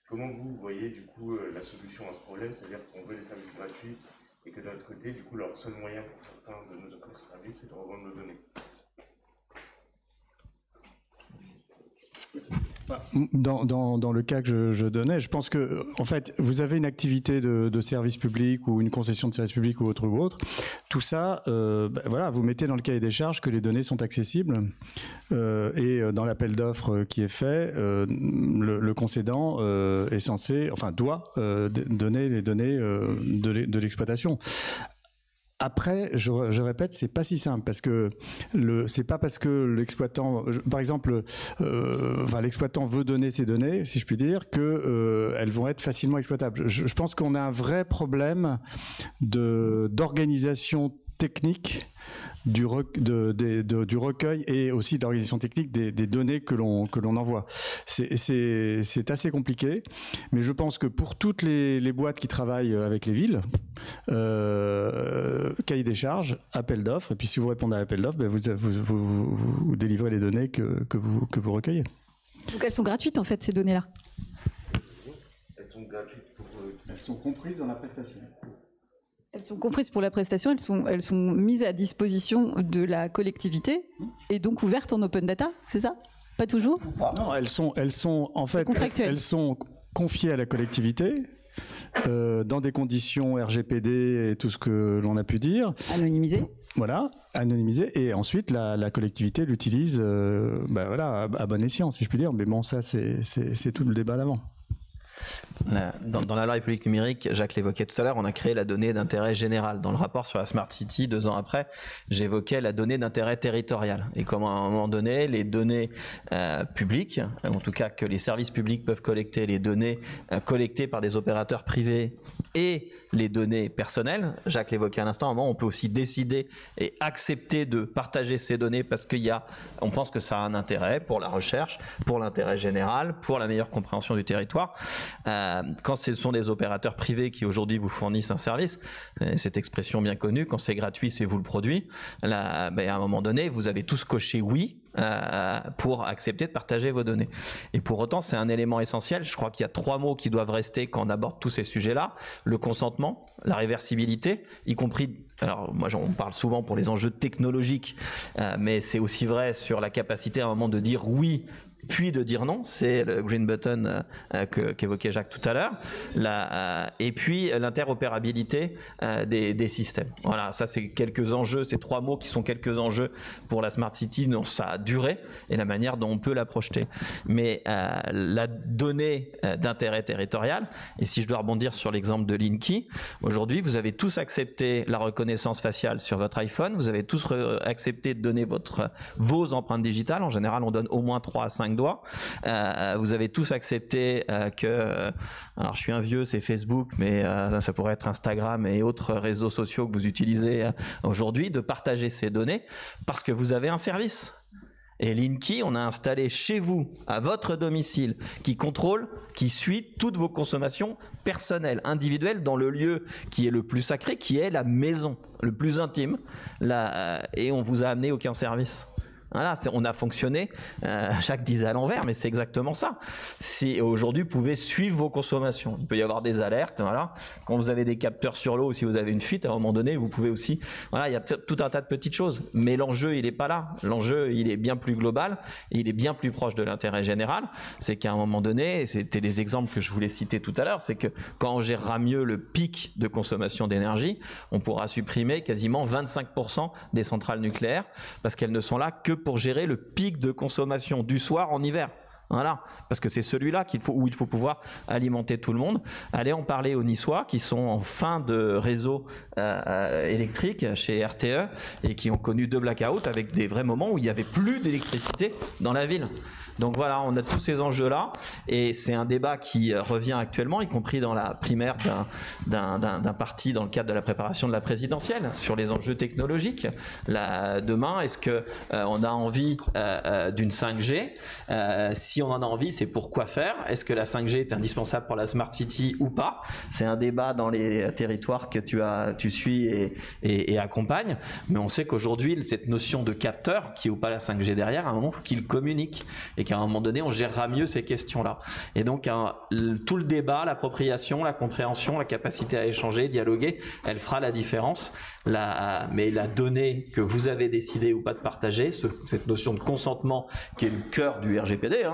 comment vous voyez du coup la solution à ce problème, c'est-à-dire qu'on veut des services gratuits, et que de l'autre côté, du coup leur seul moyen pour certains de nos offrir services, c'est de revendre nos données. Dans le cas que je donnais, je pense que en fait, vous avez une activité de service public ou une concession de service public ou autre. Tout ça, voilà, vous mettez dans le cahier des charges que les données sont accessibles et dans l'appel d'offres qui est fait, le concédant est censé, enfin doit donner les données de l'exploitation. Après, je répète, c'est pas si simple parce que c'est pas parce que l'exploitant, par exemple, l'exploitant veut donner ses données, si je puis dire, que elles vont être facilement exploitables. Je pense qu'on a un vrai problème d'organisation technique du recueil et aussi d'organisation technique des données que l'on envoie. C'est assez compliqué, mais je pense que pour toutes les boîtes qui travaillent avec les villes, cahier des charges, appel d'offres, et puis si vous répondez à l'appel d'offres, vous délivrez les données que vous recueillez. Donc elles sont gratuites en fait, ces données-là? Elles sont gratuites pour... Elles sont comprises dans la prestation. Elles sont comprises pour la prestation, elles sont mises à disposition de la collectivité et donc ouvertes en open data, c'est ça? Pas toujours? Non, elles sont en fait, elles sont confiées à la collectivité dans des conditions RGPD et tout ce que l'on a pu dire. Anonymisées. Voilà, anonymisées, et ensuite la collectivité l'utilise voilà, à bon escient, si je puis dire. Mais bon, ça c'est tout le débat d'avant. Dans la loi République numérique, Jacques l'évoquait tout à l'heure, on a créé la donnée d'intérêt général. Dans le rapport sur la Smart City, 2 ans après, j'évoquais la donnée d'intérêt territorial et comment à un moment donné, les données publiques, en tout cas que les services publics peuvent collecter, les données collectées par des opérateurs privés et les données personnelles, Jacques l'évoquait à l'instant, à un moment on peut aussi décider et accepter de partager ces données parce on pense que ça a un intérêt pour la recherche, pour l'intérêt général, pour la meilleure compréhension du territoire. Quand ce sont des opérateurs privés qui aujourd'hui vous fournissent un service, cette expression bien connue, quand c'est gratuit, c'est vous le produit, là, à un moment donné, vous avez tous coché oui pour accepter de partager vos données. Et pour autant, c'est un élément essentiel. Je crois qu'il y a 3 mots qui doivent rester quand on aborde tous ces sujets-là: le consentement, la réversibilité, y compris. Alors moi, on parle souvent pour les enjeux technologiques, mais c'est aussi vrai sur la capacité à un moment de dire oui puis de dire non, c'est le green button qu'évoquait Jacques tout à l'heure, et puis l'interopérabilité des systèmes. Voilà, ça c'est quelques enjeux, ces 3 mots qui sont quelques enjeux pour la Smart City dans sa durée et la manière dont on peut la projeter. Mais la donnée d'intérêt territorial, et si je dois rebondir sur l'exemple de Linky, aujourd'hui vous avez tous accepté la reconnaissance faciale sur votre iPhone, vous avez tous accepté de donner vos empreintes digitales, en général on donne au moins 3 à 5 doigts. Vous avez tous accepté alors je suis un vieux, c'est Facebook, mais ça pourrait être Instagram et autres réseaux sociaux que vous utilisez aujourd'hui, de partager ces données parce que vous avez un service. Et Linky, on a installé chez vous, à votre domicile, qui contrôle, qui suit toutes vos consommations personnelles, individuelles, dans le lieu qui est le plus sacré, qui est la maison, le plus intime, et on vous a amené aucun service. Voilà, on a fonctionné, Jacques disait à l'envers, mais c'est exactement ça. Si aujourd'hui vous pouvez suivre vos consommations, il peut y avoir des alertes, voilà. Quand vous avez des capteurs sur l'eau, si vous avez une fuite, à un moment donné, vous pouvez aussi, voilà, il y a tout un tas de petites choses. Mais l'enjeu, il n'est pas là. L'enjeu, il est bien plus global, et il est bien plus proche de l'intérêt général. C'est qu'à un moment donné, c'était les exemples que je voulais citer tout à l'heure, c'est que quand on gérera mieux le pic de consommation d'énergie, on pourra supprimer quasiment 25% des centrales nucléaires, parce qu'elles ne sont là que pour gérer le pic de consommation du soir en hiver. Voilà, parce que c'est celui-là où il faut pouvoir alimenter tout le monde. Allez en parler aux Niçois qui sont en fin de réseau électrique chez RTE et qui ont connu 2 blackouts avec des vrais moments où il n'y avait plus d'électricité dans la ville. Donc voilà, on a tous ces enjeux-là et c'est un débat qui revient actuellement, y compris dans la primaire d'un parti dans le cadre de la préparation de la présidentielle sur les enjeux technologiques. Demain, est-ce qu'on a envie d'une 5G? Si on en a envie, c'est pour quoi faire? Est-ce que la 5G est indispensable pour la Smart City ou pas? C'est un débat dans les territoires que tu suis et accompagnes, mais on sait qu'aujourd'hui, cette notion de capteur, qui ou pas la 5G derrière, à un moment, il faut qu'il communique et qu'à un moment donné, on gérera mieux ces questions-là. Et donc, tout le débat, l'appropriation, la compréhension, la capacité à échanger, dialoguer, elle fera la différence. Mais la donnée que vous avez décidé ou pas de partager, cette notion de consentement qui est le cœur du RGPD,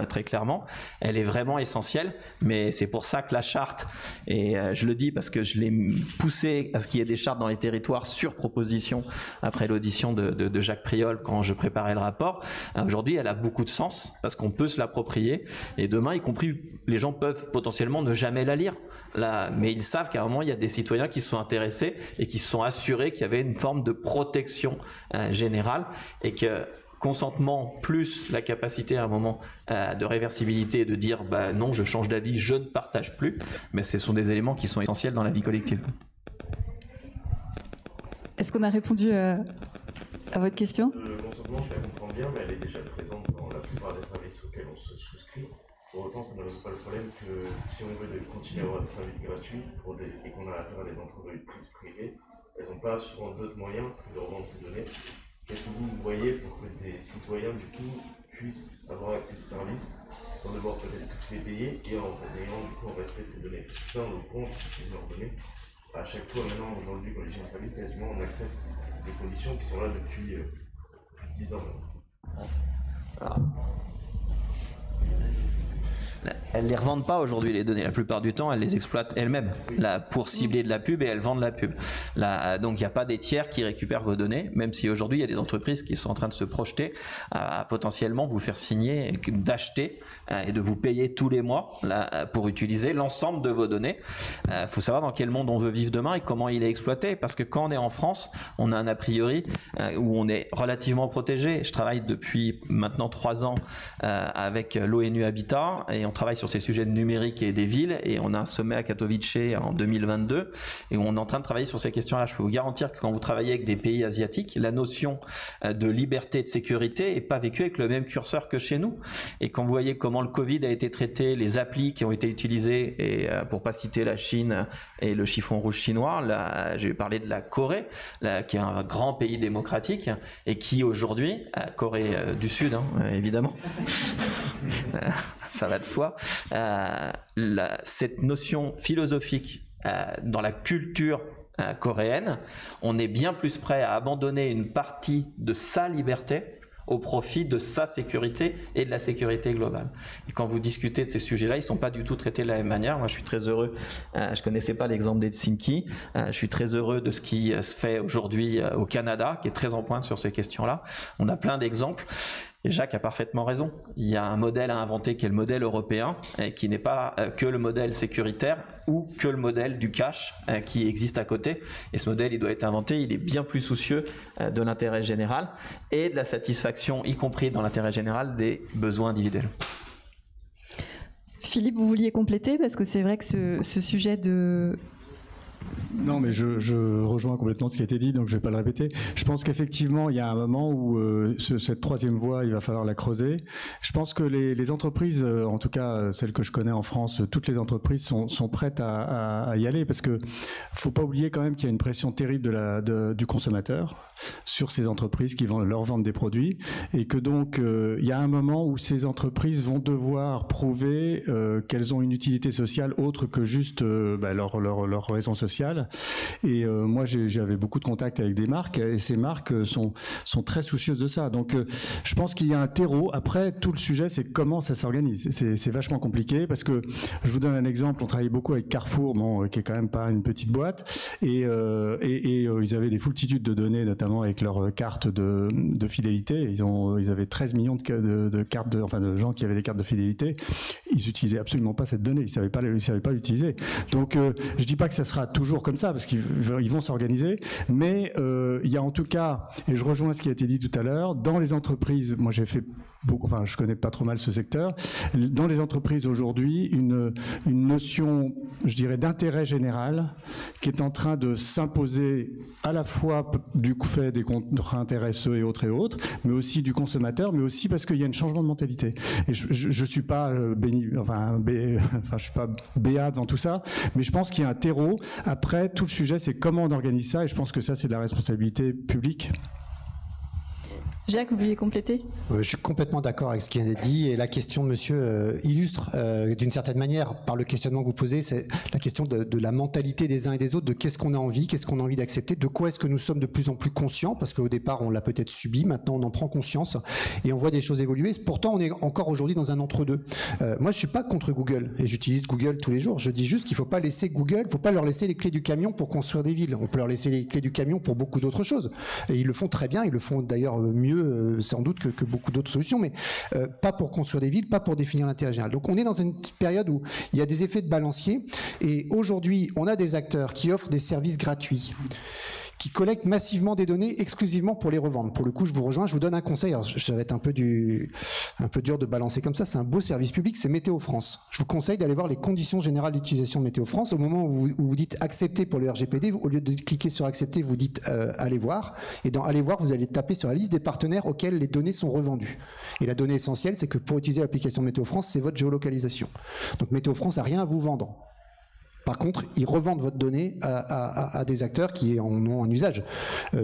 très clairement, elle est vraiment essentielle. Mais c'est pour ça que la charte, et je le dis parce que je l'ai poussé à ce qu'il y ait des chartes dans les territoires sur proposition après l'audition de Jacques Priol quand je préparais le rapport. Aujourd'hui, elle a beaucoup de sens parce qu'on peut se l'approprier et demain, y compris, les gens peuvent potentiellement ne jamais la lire. Mais ils savent qu'à un moment, il y a des citoyens qui se sont intéressés et qui se sont assurés qu'il y avait une forme de protection générale et que consentement plus la capacité à un moment de réversibilité et de dire non, je change d'avis, je ne partage plus, mais ce sont des éléments qui sont essentiels dans la vie collective. Est-ce qu'on a répondu à votre question? Le consentement, je la comprends bien, mais elle est déjà présente dans la plupart des services auxquels on se souscrit. Pour autant, ça ne résout pas le problème que si on veut continuer à avoir des services gratuits et qu'on a affaire à des entreprises privées, elles n'ont pas souvent d'autres moyens que de revendre ces données. Qu'est-ce que vous voyez pour que des citoyens, du coup, puissent avoir accès à ces services sans devoir peut-être toutes les payer et en ayant du coup en respect de ces données? Ça, on le compte de leurs données. À chaque fois, maintenant, aujourd'hui, quand les gens services, quasiment, on accepte des conditions qui sont là depuis 10 ans. Voilà. Elles ne les revendent pas aujourd'hui les données, la plupart du temps elles les exploitent elles-mêmes pour cibler de la pub et elles vendent la pub. Donc il n'y a pas des tiers qui récupèrent vos données, même si aujourd'hui il y a des entreprises qui sont en train de se projeter à potentiellement vous faire signer, d'acheter et de vous payer tous les mois pour utiliser l'ensemble de vos données. Il faut savoir dans quel monde on veut vivre demain et comment il est exploité, parce que quand on est en France, on a un a priori où on est relativement protégé. Je travaille depuis maintenant 3 ans avec l'ONU Habitat et on travaille sur ces sujets de numérique et des villes et on a un sommet à Katowice en 2022 et on est en train de travailler sur ces questions-là. Je peux vous garantir que quand vous travaillez avec des pays asiatiques, la notion de liberté et de sécurité n'est pas vécue avec le même curseur que chez nous. Et quand vous voyez comment le Covid a été traité, les applis qui ont été utilisées, et pour pas citer la Chine et le chiffon rouge chinois, j'ai parlé de la Corée, qui est un grand pays démocratique et qui aujourd'hui, Corée du Sud évidemment, ça va de soi, cette notion philosophique dans la culture coréenne, on est bien plus prêt à abandonner une partie de sa liberté au profit de sa sécurité et de la sécurité globale. Et quand vous discutez de ces sujets-là, ils ne sont pas du tout traités de la même manière. Moi, je suis très heureux, je ne connaissais pas l'exemple d'Helsinki, je suis très heureux de ce qui se fait aujourd'hui au Canada, qui est très en pointe sur ces questions-là. On a plein d'exemples. Et Jacques a parfaitement raison. Il y a un modèle à inventer qui est le modèle européen, et qui n'est pas que le modèle sécuritaire ou que le modèle du cash qui existe à côté. Et ce modèle, il doit être inventé. Il est bien plus soucieux de l'intérêt général et de la satisfaction, y compris dans l'intérêt général, des besoins individuels. Philippe, vous vouliez compléter parce que c'est vrai que ce sujet de... Non, mais je rejoins complètement ce qui a été dit, donc je ne vais pas le répéter. Je pense qu'effectivement, il y a un moment où cette troisième voie, il va falloir la creuser. Je pense que les entreprises, en tout cas celles que je connais en France, toutes les entreprises sont prêtes à y aller, parce que faut pas oublier quand même qu'il y a une pression terrible du consommateur sur ces entreprises qui leur vendent des produits, et que donc il y a un moment où ces entreprises vont devoir prouver qu'elles ont une utilité sociale autre que juste leur raison sociale. social. Et moi, j'avais beaucoup de contacts avec des marques, et ces marques sont très soucieuses de ça. Donc, je pense qu'il y a un terreau. Après, tout le sujet, c'est comment ça s'organise. C'est vachement compliqué, parce que, je vous donne un exemple, on travaille beaucoup avec Carrefour, bon, qui est quand même pas une petite boîte, et ils avaient des foultitudes de données, notamment avec leur carte de fidélité. Ils avaient 13 millions de cartes, de gens qui avaient des cartes de fidélité. Ils utilisaient absolument pas cette donnée. Ils savaient pas l'utiliser. Donc, je dis pas que ça sera toujours comme ça, parce qu'ils vont s'organiser, mais il y a en tout cas, et je rejoins ce qui a été dit tout à l'heure, dans les entreprises, moi j'ai fait beaucoup, je connais pas trop mal ce secteur, dans les entreprises aujourd'hui, une notion, je dirais, d'intérêt général qui est en train de s'imposer à la fois du fait des contraintes RSE et autres, mais aussi du consommateur, mais aussi parce qu'il y a un changement de mentalité. Et je suis pas je suis pas béat dans tout ça, mais je pense qu'il y a un terreau. Après, tout le sujet, c'est comment on organise ça, et je pense que ça, c'est de la responsabilité publique. Jacques, vous vouliez compléter ? Je suis complètement d'accord avec ce qui vient d'être dit, et la question de monsieur illustre d'une certaine manière, par le questionnement que vous posez, c'est la question de la mentalité des uns et des autres, de qu'est-ce qu'on a envie d'accepter, de quoi est-ce que nous sommes de plus en plus conscients, parce qu'au départ on l'a peut-être subi, maintenant on en prend conscience et on voit des choses évoluer. Pourtant on est encore aujourd'hui dans un entre-deux. Moi je suis pas contre Google, et j'utilise Google tous les jours. Je dis juste qu'il faut pas laisser Google, faut pas leur laisser les clés du camion pour construire des villes. On peut leur laisser les clés du camion pour beaucoup d'autres choses, et ils le font très bien, ils le font d'ailleurs mieux sans doute que beaucoup d'autres solutions, mais pas pour construire des villes, pas pour définir l'intérêt général. Donc on est dans une période où il y a des effets de balancier, et aujourd'hui on a des acteurs qui offrent des services gratuits, qui collectent massivement des données exclusivement pour les revendre. Pour le coup, je vous rejoins, je vous donne un conseil. Alors, ça va être un peu dur de balancer comme ça. C'est un beau service public, c'est Météo France. Je vous conseille d'aller voir les conditions générales d'utilisation de Météo France. Au moment où vous dites accepter pour le RGPD, au lieu de cliquer sur accepter, vous dites allez voir. Et dans allez voir, vous allez taper sur la liste des partenaires auxquels les données sont revendues. Et la donnée essentielle, c'est que pour utiliser l'application Météo France, c'est votre géolocalisation. Donc Météo France n'a rien à vous vendre. Par contre, ils revendent votre donnée à des acteurs qui en ont un usage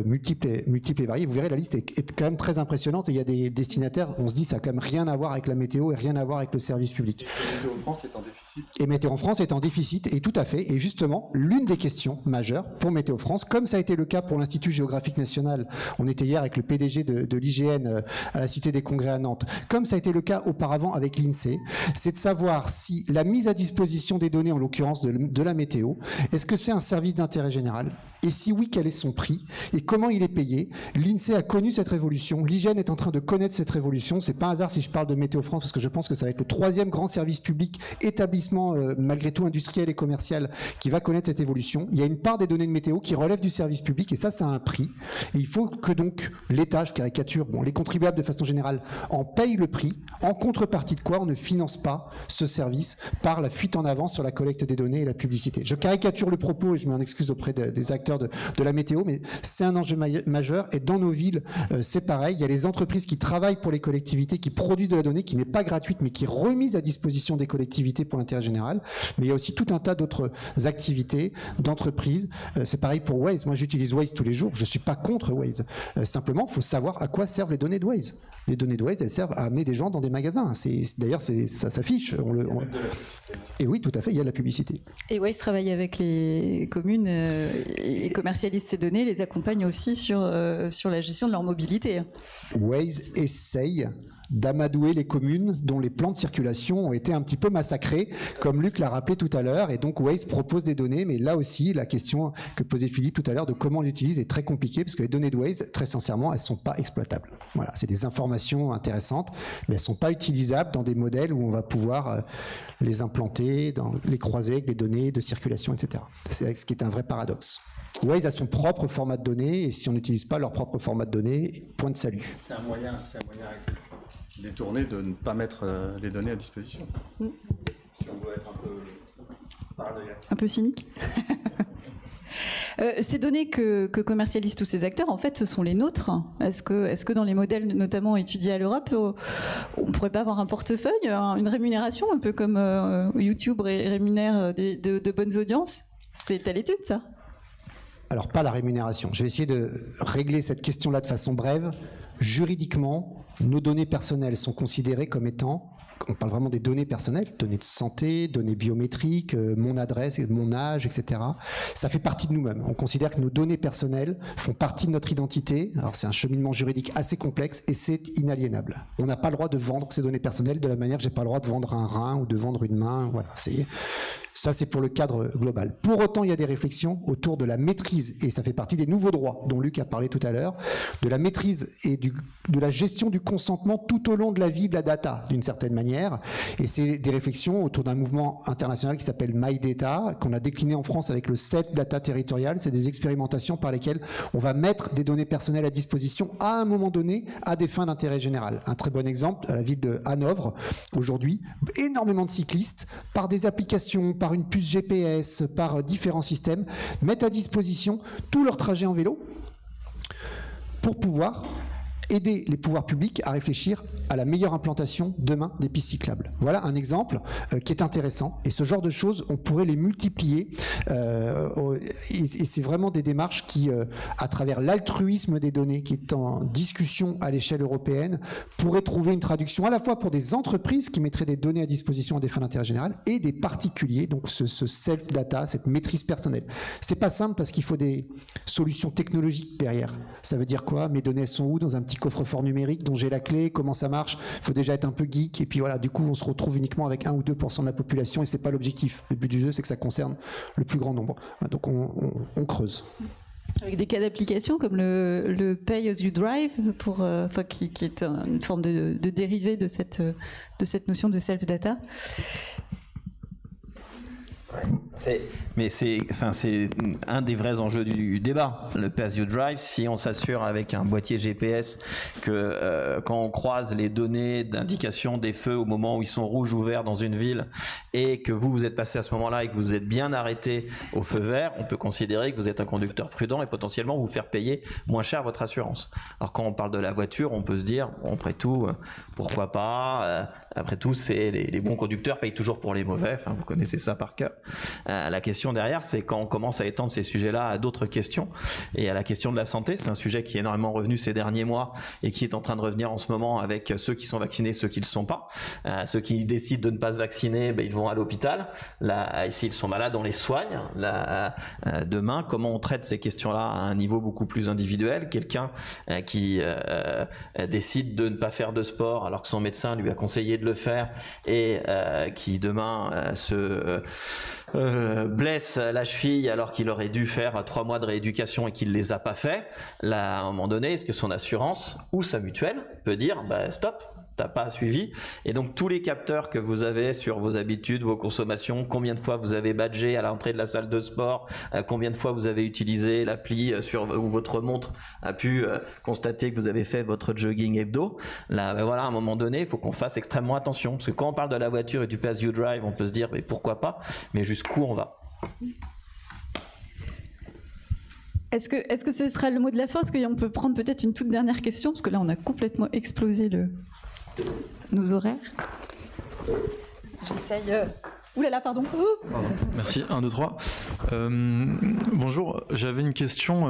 multiple et varié. Vous verrez, la liste est quand même très impressionnante, et il y a des destinataires, on se dit, ça n'a quand même rien à voir avec la météo et rien à voir avec le service public. Et Météo France est en déficit. Et Météo France est en déficit, et tout à fait. Et justement, l'une des questions majeures pour Météo France, comme ça a été le cas pour l'Institut géographique national, on était hier avec le PDG de l'IGN à la Cité des Congrès à Nantes, comme ça a été le cas auparavant avec l'INSEE, c'est de savoir si la mise à disposition des données, en l'occurrence de la météo, est-ce que c'est un service d'intérêt général? Et si oui, quel est son prix? Et comment il est payé? L'INSEE a connu cette révolution. L'IGN est en train de connaître cette révolution. C'est pas un hasard si je parle de Météo France, parce que je pense que ça va être le 3e grand service public, établissement malgré tout industriel et commercial, qui va connaître cette évolution. Il y a une part des données de météo qui relève du service public, et ça a un prix. Et il faut que donc l'État, je caricature, les contribuables de façon générale, en payent le prix, en contrepartie de quoi on ne finance pas ce service par la fuite en avant sur la collecte des données et la publicité. Je caricature le propos, et je m'en excuse auprès des acteurs de la météo, mais c'est un enjeu majeur, et dans nos villes, c'est pareil. Il y a les entreprises qui travaillent pour les collectivités, qui produisent de la donnée qui n'est pas gratuite, mais qui est remise à disposition des collectivités pour l'intérêt général. Mais il y a aussi tout un tas d'autres activités, d'entreprises. C'est pareil pour Waze. Moi, j'utilise Waze tous les jours. Je suis pas contre Waze. Simplement, il faut savoir à quoi servent les données de Waze. Les données de Waze, elles servent à amener des gens dans des magasins. D'ailleurs, ça s'affiche. Et oui, tout à fait, il y a de la publicité. Et Waze travaille avec les communes et commercialise ces données, les accompagne aussi sur la gestion de leur mobilité. Waze essaye d'amadouer les communes dont les plans de circulation ont été un petit peu massacrés, comme Luc l'a rappelé tout à l'heure, et donc Waze propose des données, mais là aussi, la question que posait Philippe tout à l'heure de comment on l'utilise est très compliquée, parce que les données de Waze, très sincèrement, elles ne sont pas exploitables. Voilà, c'est des informations intéressantes, mais elles ne sont pas utilisables dans des modèles où on va pouvoir les implanter, les croiser avec les données de circulation, etc. C'est ce qui est un vrai paradoxe. Waze a son propre format de données, et si on n'utilise pas leur propre format de données, point de salut. C'est un moyen détourné de ne pas mettre les données à disposition. Si on doit être un peu paranoïaque. Un peu cynique. Ces données que commercialisent tous ces acteurs, en fait, ce sont les nôtres. Est-ce que dans les modèles notamment étudiés à l'Europe, on ne pourrait pas avoir un portefeuille, une rémunération, un peu comme YouTube rémunère de bonnes audiences? C'est à l'étude, ça? Alors, pas la rémunération. Je vais essayer de régler cette question-là de façon brève. juridiquement, nos données personnelles sont considérées comme étant, on parle vraiment des données personnelles, données de santé, données biométriques, mon adresse, mon âge, etc. Ça fait partie de nous-mêmes. On considère que nos données personnelles font partie de notre identité. Alors c'est un cheminement juridique assez complexe et c'est inaliénable. On n'a pas le droit de vendre ces données personnelles de la manière que j'ai pas le droit de vendre un rein ou de vendre une main. Voilà, ça, c'est pour le cadre global. Pour autant, il y a des réflexions autour de la maîtrise, et ça fait partie des nouveaux droits dont Luc a parlé tout à l'heure, de la maîtrise et de la gestion du consentement tout au long de la vie de la data, d'une certaine manière. Et c'est des réflexions autour d'un mouvement international qui s'appelle MyData, qu'on a décliné en France avec le Self-Data Territorial. C'est des expérimentations par lesquelles on va mettre des données personnelles à disposition à un moment donné à des fins d'intérêt général. Un très bon exemple, à la ville de Hanovre, aujourd'hui, énormément de cyclistes, par des applications, par une puce GPS, par différents systèmes, mettent à disposition tout leur trajet en vélo pour pouvoir aider les pouvoirs publics à réfléchir à la meilleure implantation demain des pistes cyclables. Voilà un exemple qui est intéressant, et ce genre de choses, on pourrait les multiplier, et c'est vraiment des démarches qui, à travers l'altruisme des données qui est en discussion à l'échelle européenne, pourraient trouver une traduction à la fois pour des entreprises qui mettraient des données à disposition à des fins d'intérêt général et des particuliers, donc ce self-data, cette maîtrise personnelle. C'est pas simple parce qu'il faut des solutions technologiques derrière. Ça veut dire quoi? Mes données, elles sont où? Dans un petit coffre-fort numérique dont j'ai la clé, comment ça marche? Il faut déjà être un peu geek, et puis voilà, du coup on se retrouve uniquement avec 1 ou 2% de la population, et c'est pas l'objectif. Le but du jeu, c'est que ça concerne le plus grand nombre. Donc on creuse. Avec des cas d'application comme le Pay as you drive, qui est une forme de dérivé de cette notion de self-data. Mais c'est un des vrais enjeux du débat, le Pay as you drive. Si on s'assure avec un boîtier GPS que quand on croise les données d'indication des feux au moment où ils sont rouges ou verts dans une ville, et que vous êtes passé à ce moment-là et que vous êtes bien arrêté au feu vert, on peut considérer que vous êtes un conducteur prudent et potentiellement vous faire payer moins cher votre assurance. Alors quand on parle de la voiture, on peut se dire, bon, après tout, pourquoi pas, après tout, c'est les bons conducteurs payent toujours pour les mauvais, enfin, vous connaissez ça par cœur. La question derrière, c'est quand on commence à étendre ces sujets-là à d'autres questions, et à la question de la santé, c'est un sujet qui est énormément revenu ces derniers mois et qui est en train de revenir en ce moment avec ceux qui sont vaccinés, ceux qui ne le sont pas. Ceux qui décident de ne pas se vacciner, ben, ils vont à l'hôpital. Là, ici, ils sont malades, on les soigne. Là, demain, comment on traite ces questions-là à un niveau beaucoup plus individuel? Quelqu'un qui décide de ne pas faire de sport alors que son médecin lui a conseillé de le faire, et qui demain blesse la cheville alors qu'il aurait dû faire 3 mois de rééducation et qu'il les a pas fait. Là, à un moment donné, est-ce que son assurance ou sa mutuelle peut dire bah, stop, t'as pas suivi? Et donc tous les capteurs que vous avez sur vos habitudes, vos consommations, combien de fois vous avez badgé à l'entrée de la salle de sport, combien de fois vous avez utilisé l'appli où votre montre a pu constater que vous avez fait votre jogging hebdo, là ben voilà, à un moment donné il faut qu'on fasse extrêmement attention, parce que quand on parle de la voiture et du Pay as you drive, on peut se dire mais pourquoi pas, mais jusqu'où on va? Est-ce que ce sera le mot de la fin? Est-ce qu'on peut prendre peut-être une toute dernière question, parce que là on a complètement explosé nos horaires. J'essaye. Ouh là là, pardon. Merci. 1, 2, 3. Bonjour. J'avais une question.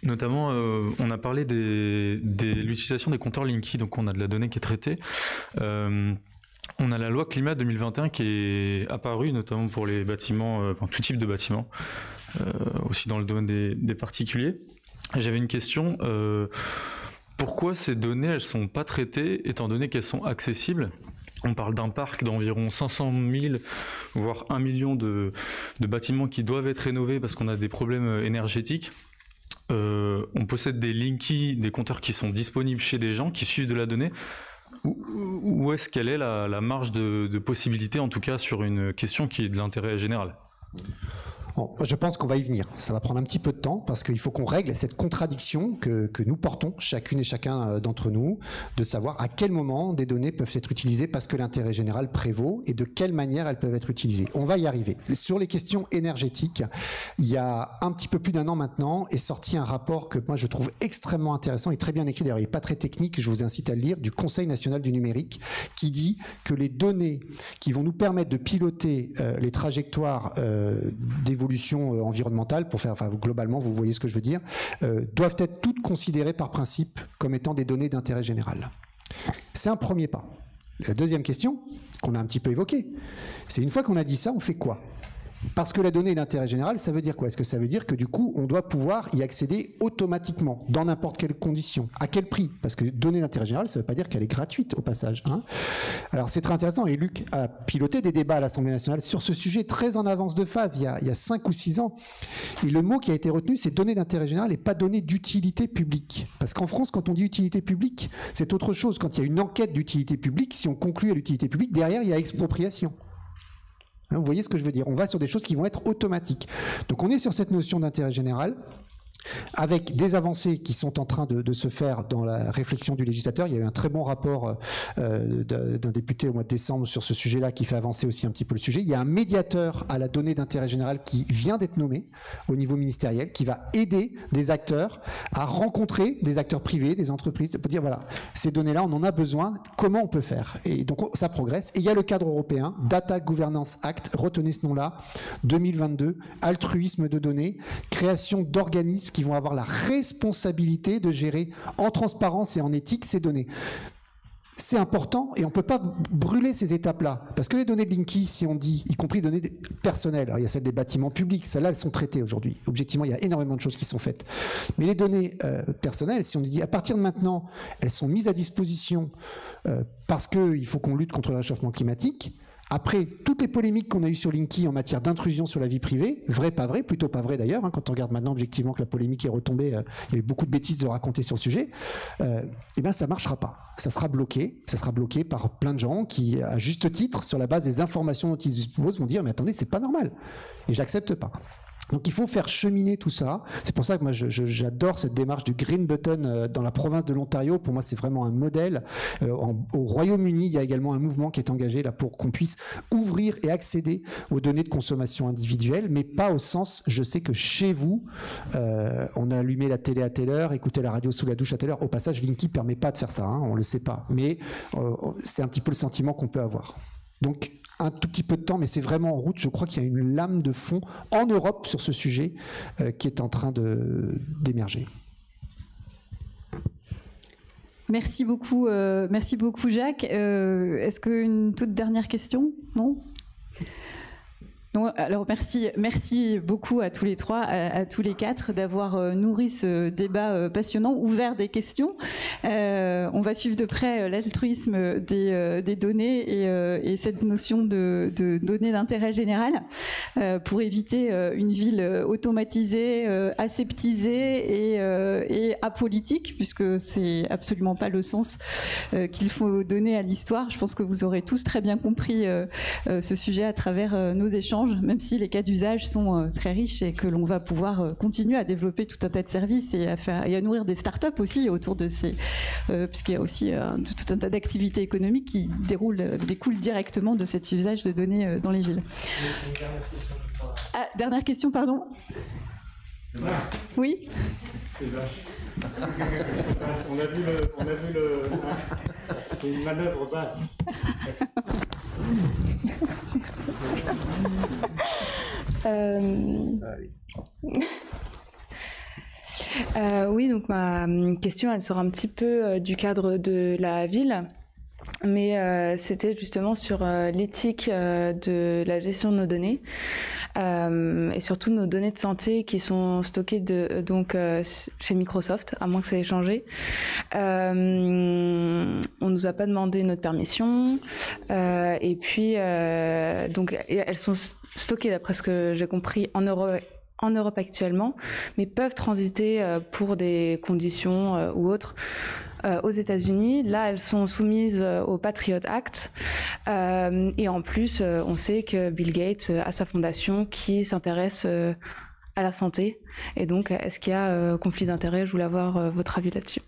Notamment, on a parlé de l'utilisation des compteurs Linky, donc on a de la donnée qui est traitée. On a la loi climat 2021 qui est apparue, notamment pour les bâtiments, tout type de bâtiments, aussi dans le domaine des particuliers. J'avais une question. Pourquoi ces données, elles sont pas traitées, étant donné qu'elles sont accessibles? On parle d'un parc d'environ 500 000, voire 1 million de bâtiments qui doivent être rénovés parce qu'on a des problèmes énergétiques. On possède des Linky, des compteurs qui sont disponibles chez des gens qui suivent de la donnée. Où est-ce qu'elle est la marge de possibilité, en tout cas sur une question qui est de l'intérêt général? Bon, je pense qu'on va y venir. Ça va prendre un petit peu de temps parce qu'il faut qu'on règle cette contradiction que nous portons, chacune et chacun d'entre nous, de savoir à quel moment des données peuvent être utilisées parce que l'intérêt général prévaut et de quelle manière elles peuvent être utilisées. On va y arriver. Sur les questions énergétiques, il y a un petit peu plus d'1 an maintenant est sorti un rapport que moi je trouve extrêmement intéressant et très bien écrit, d'ailleurs il n'est pas très technique, je vous incite à le lire, du Conseil national du numérique, qui dit que les données qui vont nous permettre de piloter les trajectoires d'évolution évolutions environnementales, pour faire, enfin globalement, vous voyez ce que je veux dire, doivent être toutes considérées par principe comme étant des données d'intérêt général. C'est un premier pas. La deuxième question, qu'on a un petit peu évoquée, c'est une fois qu'on a dit ça, on fait quoi ? Parce que la donnée d'intérêt général, ça veut dire quoi? Est-ce que ça veut dire que du coup, on doit pouvoir y accéder automatiquement, dans n'importe quelle condition? À quel prix? Parce que donnée d'intérêt général, ça ne veut pas dire qu'elle est gratuite au passage. Hein. Alors c'est très intéressant, et Luc a piloté des débats à l'Assemblée nationale sur ce sujet très en avance de phase, il y a 5 ou 6 ans. Et le mot qui a été retenu, c'est donnée d'intérêt général et pas donnée d'utilité publique. Parce qu'en France, quand on dit utilité publique, c'est autre chose. Quand il y a une enquête d'utilité publique, si on conclut à l'utilité publique, derrière, il y a expropriation. Vous voyez ce que je veux dire? On va sur des choses qui vont être automatiques. Donc on est sur cette notion d'intérêt général, avec des avancées qui sont en train de se faire dans la réflexion du législateur. Il y a eu un très bon rapport d'un député au mois de décembre sur ce sujet-là qui fait avancer aussi un petit peu le sujet. Il y a un médiateur à la donnée d'intérêt général qui vient d'être nommé au niveau ministériel, qui va aider des acteurs à rencontrer des acteurs privés, des entreprises, pour dire voilà, ces données-là, on en a besoin, comment on peut faire? Et donc ça progresse. Et il y a le cadre européen, Data Governance Act, retenez ce nom-là, 2022, altruisme de données, création d'organismes qui vont avoir la responsabilité de gérer en transparence et en éthique ces données. C'est important et on ne peut pas brûler ces étapes-là. Parce que les données de Linky, si on dit, y compris données personnelles, alors il y a celles des bâtiments publics, celles-là, elles sont traitées aujourd'hui. Objectivement, il y a énormément de choses qui sont faites. Mais les données personnelles, si on dit à partir de maintenant, elles sont mises à disposition parce qu'il faut qu'on lutte contre le réchauffement climatique. Après, toutes les polémiques qu'on a eues sur Linky en matière d'intrusion sur la vie privée, vrai, pas vrai, plutôt pas vrai d'ailleurs, hein, quand on regarde maintenant objectivement que la polémique est retombée, il y a eu beaucoup de bêtises de raconter sur le sujet, eh bien ça ne marchera pas. Ça sera bloqué par plein de gens qui, à juste titre, sur la base des informations dont ils disposent, vont dire « mais attendez, c'est pas normal, et j'accepte pas ». Donc il faut faire cheminer tout ça. C'est pour ça que moi j'adore cette démarche du Green Button dans la province de l'Ontario. Pour moi c'est vraiment un modèle. Au Royaume-Uni il y a également un mouvement qui est engagé là pour qu'on puisse ouvrir et accéder aux données de consommation individuelle, mais pas au sens je sais que chez vous on a allumé la télé à telle heure, écouté la radio sous la douche à telle heure. Au passage Linky permet pas de faire ça, hein, on le sait pas. Mais c'est un petit peu le sentiment qu'on peut avoir. Donc un tout petit peu de temps, mais c'est vraiment en route. Je crois qu'il y a une lame de fond en Europe sur ce sujet qui est en train d'émerger. Merci beaucoup Jacques. Est-ce qu'une toute dernière question? Non? Non, alors merci beaucoup à tous les trois, à tous les quatre d'avoir nourri ce débat passionnant, ouvert des questions. On va suivre de près l'altruisme des données et cette notion de données d'intérêt général pour éviter une ville automatisée, aseptisée et apolitique, puisque c'est absolument pas le sens qu'il faut donner à l'histoire. Je pense que vous aurez tous très bien compris ce sujet à travers nos échanges, même si les cas d'usage sont très riches et que l'on va pouvoir continuer à développer tout un tas de services et à nourrir des startups aussi autour de ces... puisqu'il y a aussi tout un tas d'activités économiques qui découlent directement de cet usage de données dans les villes. Ah, dernière question, pardon. Oui. C'est vache. On a vu le... C'est une manœuvre basse. Oui, donc ma question, elle sort un petit peu du cadre de la ville, mais c'était justement sur l'éthique de la gestion de nos données et surtout nos données de santé qui sont stockées chez Microsoft, à moins que ça ait changé. On nous a pas demandé notre permission et puis donc elles sont stockées, d'après ce que j'ai compris, en Europe actuellement, mais peuvent transiter pour des conditions ou autres aux États-Unis. Là, elles sont soumises au Patriot Act. Et en plus, on sait que Bill Gates a sa fondation qui s'intéresse à la santé. Et donc, est-ce qu'il y a conflit d'intérêts? Je voulais avoir votre avis là-dessus.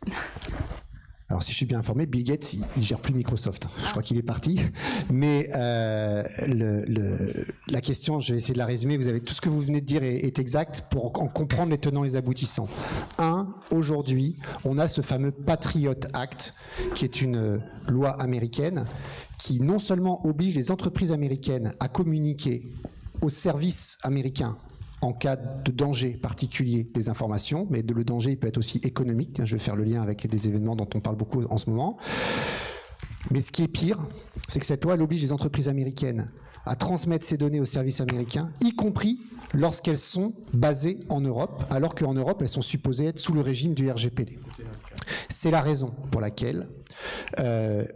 Alors si je suis bien informé, Bill Gates, il gère plus Microsoft. Je crois qu'il est parti. Mais la question, je vais essayer de la résumer. Vous avez tout ce que vous venez de dire est exact pour en comprendre les tenants et les aboutissants. Aujourd'hui, on a ce fameux Patriot Act, qui est une loi américaine qui non seulement oblige les entreprises américaines à communiquer aux services américains en cas de danger particulier des informations, mais le danger il peut être aussi économique. Je vais faire le lien avec des événements dont on parle beaucoup en ce moment. Mais ce qui est pire, c'est que cette loi elle oblige les entreprises américaines à transmettre ces données aux services américains, y compris lorsqu'elles sont basées en Europe, alors qu'en Europe, elles sont supposées être sous le régime du RGPD. C'est la raison pour laquelle,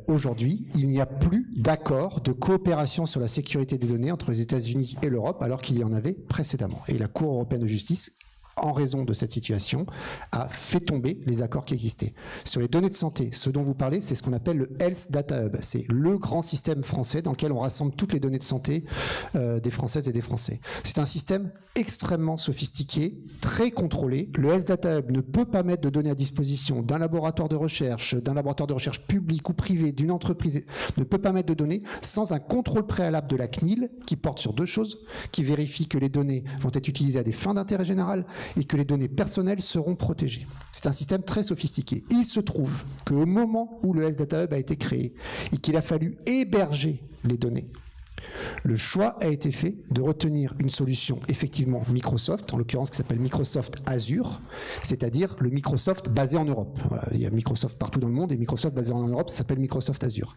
aujourd'hui, il n'y a plus d'accord de coopération sur la sécurité des données entre les États-Unis et l'Europe, alors qu'il y en avait précédemment. Et la Cour européenne de justice, en raison de cette situation, a fait tomber les accords qui existaient. Sur les données de santé, ce dont vous parlez, c'est ce qu'on appelle le Health Data Hub. C'est le grand système français dans lequel on rassemble toutes les données de santé des Françaises et des Français. C'est un système extrêmement sophistiqué, très contrôlé. Le Health Data Hub ne peut pas mettre de données à disposition d'un laboratoire de recherche public ou privé, d'une entreprise, ne peut pas mettre de données sans un contrôle préalable de la CNIL qui porte sur deux choses, qui vérifie que les données vont être utilisées à des fins d'intérêt général et que les données personnelles seront protégées. C'est un système très sophistiqué. Il se trouve qu'au moment où le Health Data Hub a été créé et qu'il a fallu héberger les données, le choix a été fait de retenir une solution effectivement Microsoft, en l'occurrence qui s'appelle Microsoft Azure, c'est-à-dire le Microsoft basé en Europe. Voilà, il y a Microsoft partout dans le monde et Microsoft basé en Europe, ça s'appelle Microsoft Azure.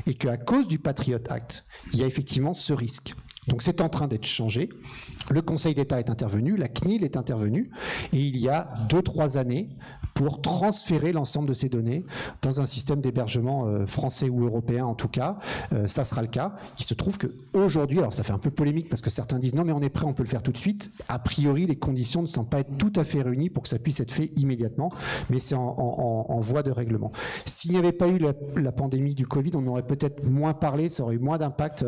Et qu'à cause du Patriot Act, il y a effectivement ce risque. Donc c'est en train d'être changé. Le Conseil d'État est intervenu, la CNIL est intervenue, et il y a 2-3 années pour transférer l'ensemble de ces données dans un système d'hébergement français ou européen en tout cas. Ça sera le cas. Il se trouve qu'aujourd'hui, alors ça fait un peu polémique parce que certains disent non mais on est prêt, on peut le faire tout de suite. A priori, les conditions ne semblent pas être tout à fait réunies pour que ça puisse être fait immédiatement, mais c'est en voie de règlement. S'il n'y avait pas eu la pandémie du Covid, on aurait peut-être moins parlé, ça aurait eu moins d'impact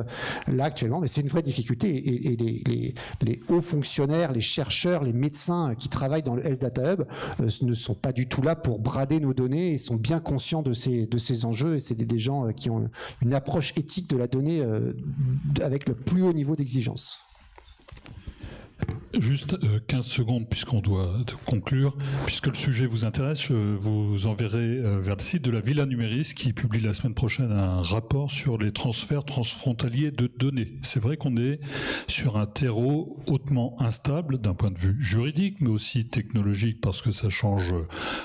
là actuellement, mais c'est une vraie difficulté et les hauts fonctionnaires, les chercheurs, les médecins qui travaillent dans le Health Data Hub ne sont pas du tout là pour brader nos données et sont bien conscients de ces enjeux, et c'est des gens qui ont une approche éthique de la donnée avec le plus haut niveau d'exigence. Juste 15 secondes puisqu'on doit conclure. Puisque le sujet vous intéresse, je vous enverrai vers le site de la Villa Numéris qui publie la semaine prochaine un rapport sur les transferts transfrontaliers de données. C'est vrai qu'on est sur un terreau hautement instable d'un point de vue juridique, mais aussi technologique parce que ça change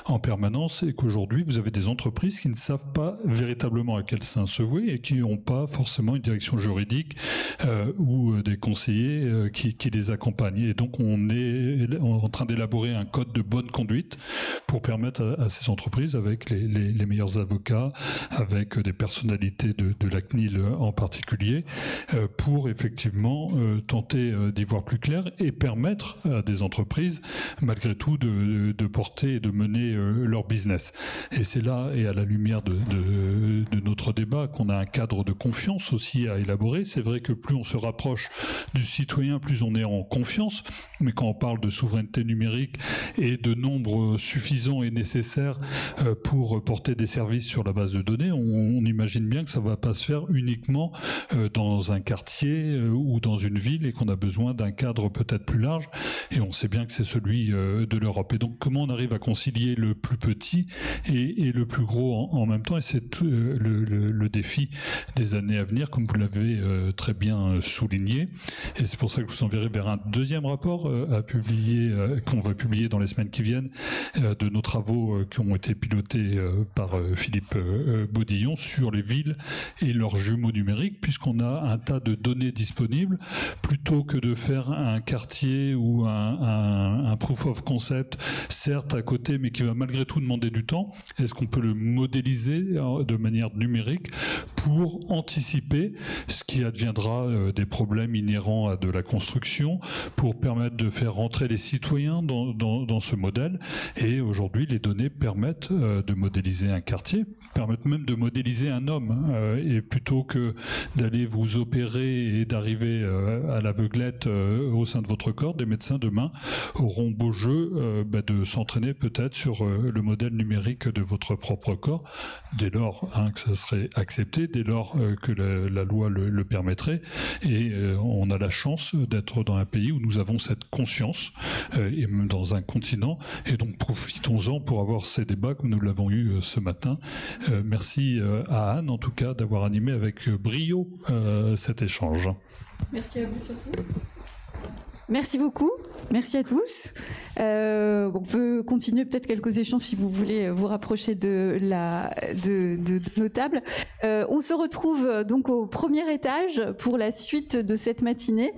en permanence et qu'aujourd'hui vous avez des entreprises qui ne savent pas véritablement à quel sein se vouer et qui n'ont pas forcément une direction juridique ou des conseillers qui les accompagnent. Et donc on est en train d'élaborer un code de bonne conduite pour permettre à ces entreprises, avec les meilleurs avocats, avec des personnalités de la CNIL en particulier, pour effectivement tenter d'y voir plus clair et permettre à des entreprises malgré tout de porter et de mener leur business. Et c'est là, et à la lumière de notre débat, qu'on a un cadre de confiance aussi à élaborer. C'est vrai que plus on se rapproche du citoyen, plus on est en confiance. Mais quand on parle de souveraineté numérique et de nombre suffisant et nécessaire pour porter des services sur la base de données, on imagine bien que ça ne va pas se faire uniquement dans un quartier ou dans une ville et qu'on a besoin d'un cadre peut-être plus large. Et on sait bien que c'est celui de l'Europe. Et donc comment on arrive à concilier le plus petit et le plus gros en même temps? Et c'est le défi des années à venir, comme vous l'avez très bien souligné. Et c'est pour ça que je vous enverrai vers un deuxième rapport à publier, qu'on va publier dans les semaines qui viennent, de nos travaux qui ont été pilotés par Philippe Baudillon sur les villes et leurs jumeaux numériques, puisqu'on a un tas de données disponibles. Plutôt que de faire un quartier ou un proof of concept, certes à côté, mais qui va malgré tout demander du temps, est-ce qu'on peut le modéliser de manière numérique pour anticiper ce qui adviendra des problèmes inhérents à de la construction, pour permettre de faire rentrer les citoyens dans ce modèle. Et aujourd'hui, les données permettent de modéliser un quartier, permettent même de modéliser un homme. Et plutôt que d'aller vous opérer et d'arriver à l'aveuglette au sein de votre corps, des médecins demain auront beau jeu de s'entraîner peut-être sur le modèle numérique de votre propre corps, dès lors que ça serait accepté, dès lors que la loi le permettrait. Et on a la chance d'être dans un pays où nous avons cette conscience, et même dans un continent, et donc profitons-en pour avoir ces débats comme nous l'avons eu ce matin. Merci à Anne en tout cas d'avoir animé avec brio cet échange. Merci à vous surtout. Merci beaucoup. Merci à tous. On peut continuer peut-être quelques échanges si vous voulez vous rapprocher de nos tables. On se retrouve donc au premier étage pour la suite de cette matinée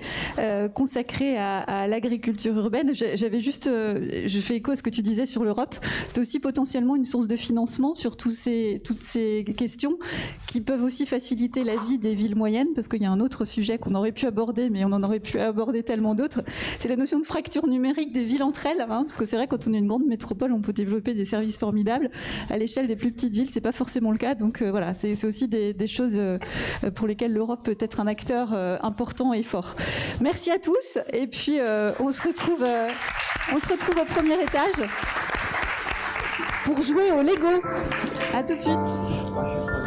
consacrée à l'agriculture urbaine. Je fais écho à ce que tu disais sur l'Europe. C'est aussi potentiellement une source de financement sur toutes ces questions qui peuvent aussi faciliter la vie des villes moyennes, parce qu'il y a un autre sujet qu'on aurait pu aborder, mais on en aurait pu aborder tellement d'autres. C'est la notion de fracture numérique des villes entre elles, hein, parce que c'est vrai, quand on est une grande métropole, on peut développer des services formidables. À l'échelle des plus petites villes, c'est pas forcément le cas. Donc voilà, c'est aussi des choses pour lesquelles l'Europe peut être un acteur important et fort. Merci à tous, et puis on se retrouve au premier étage pour jouer au Lego. À tout de suite.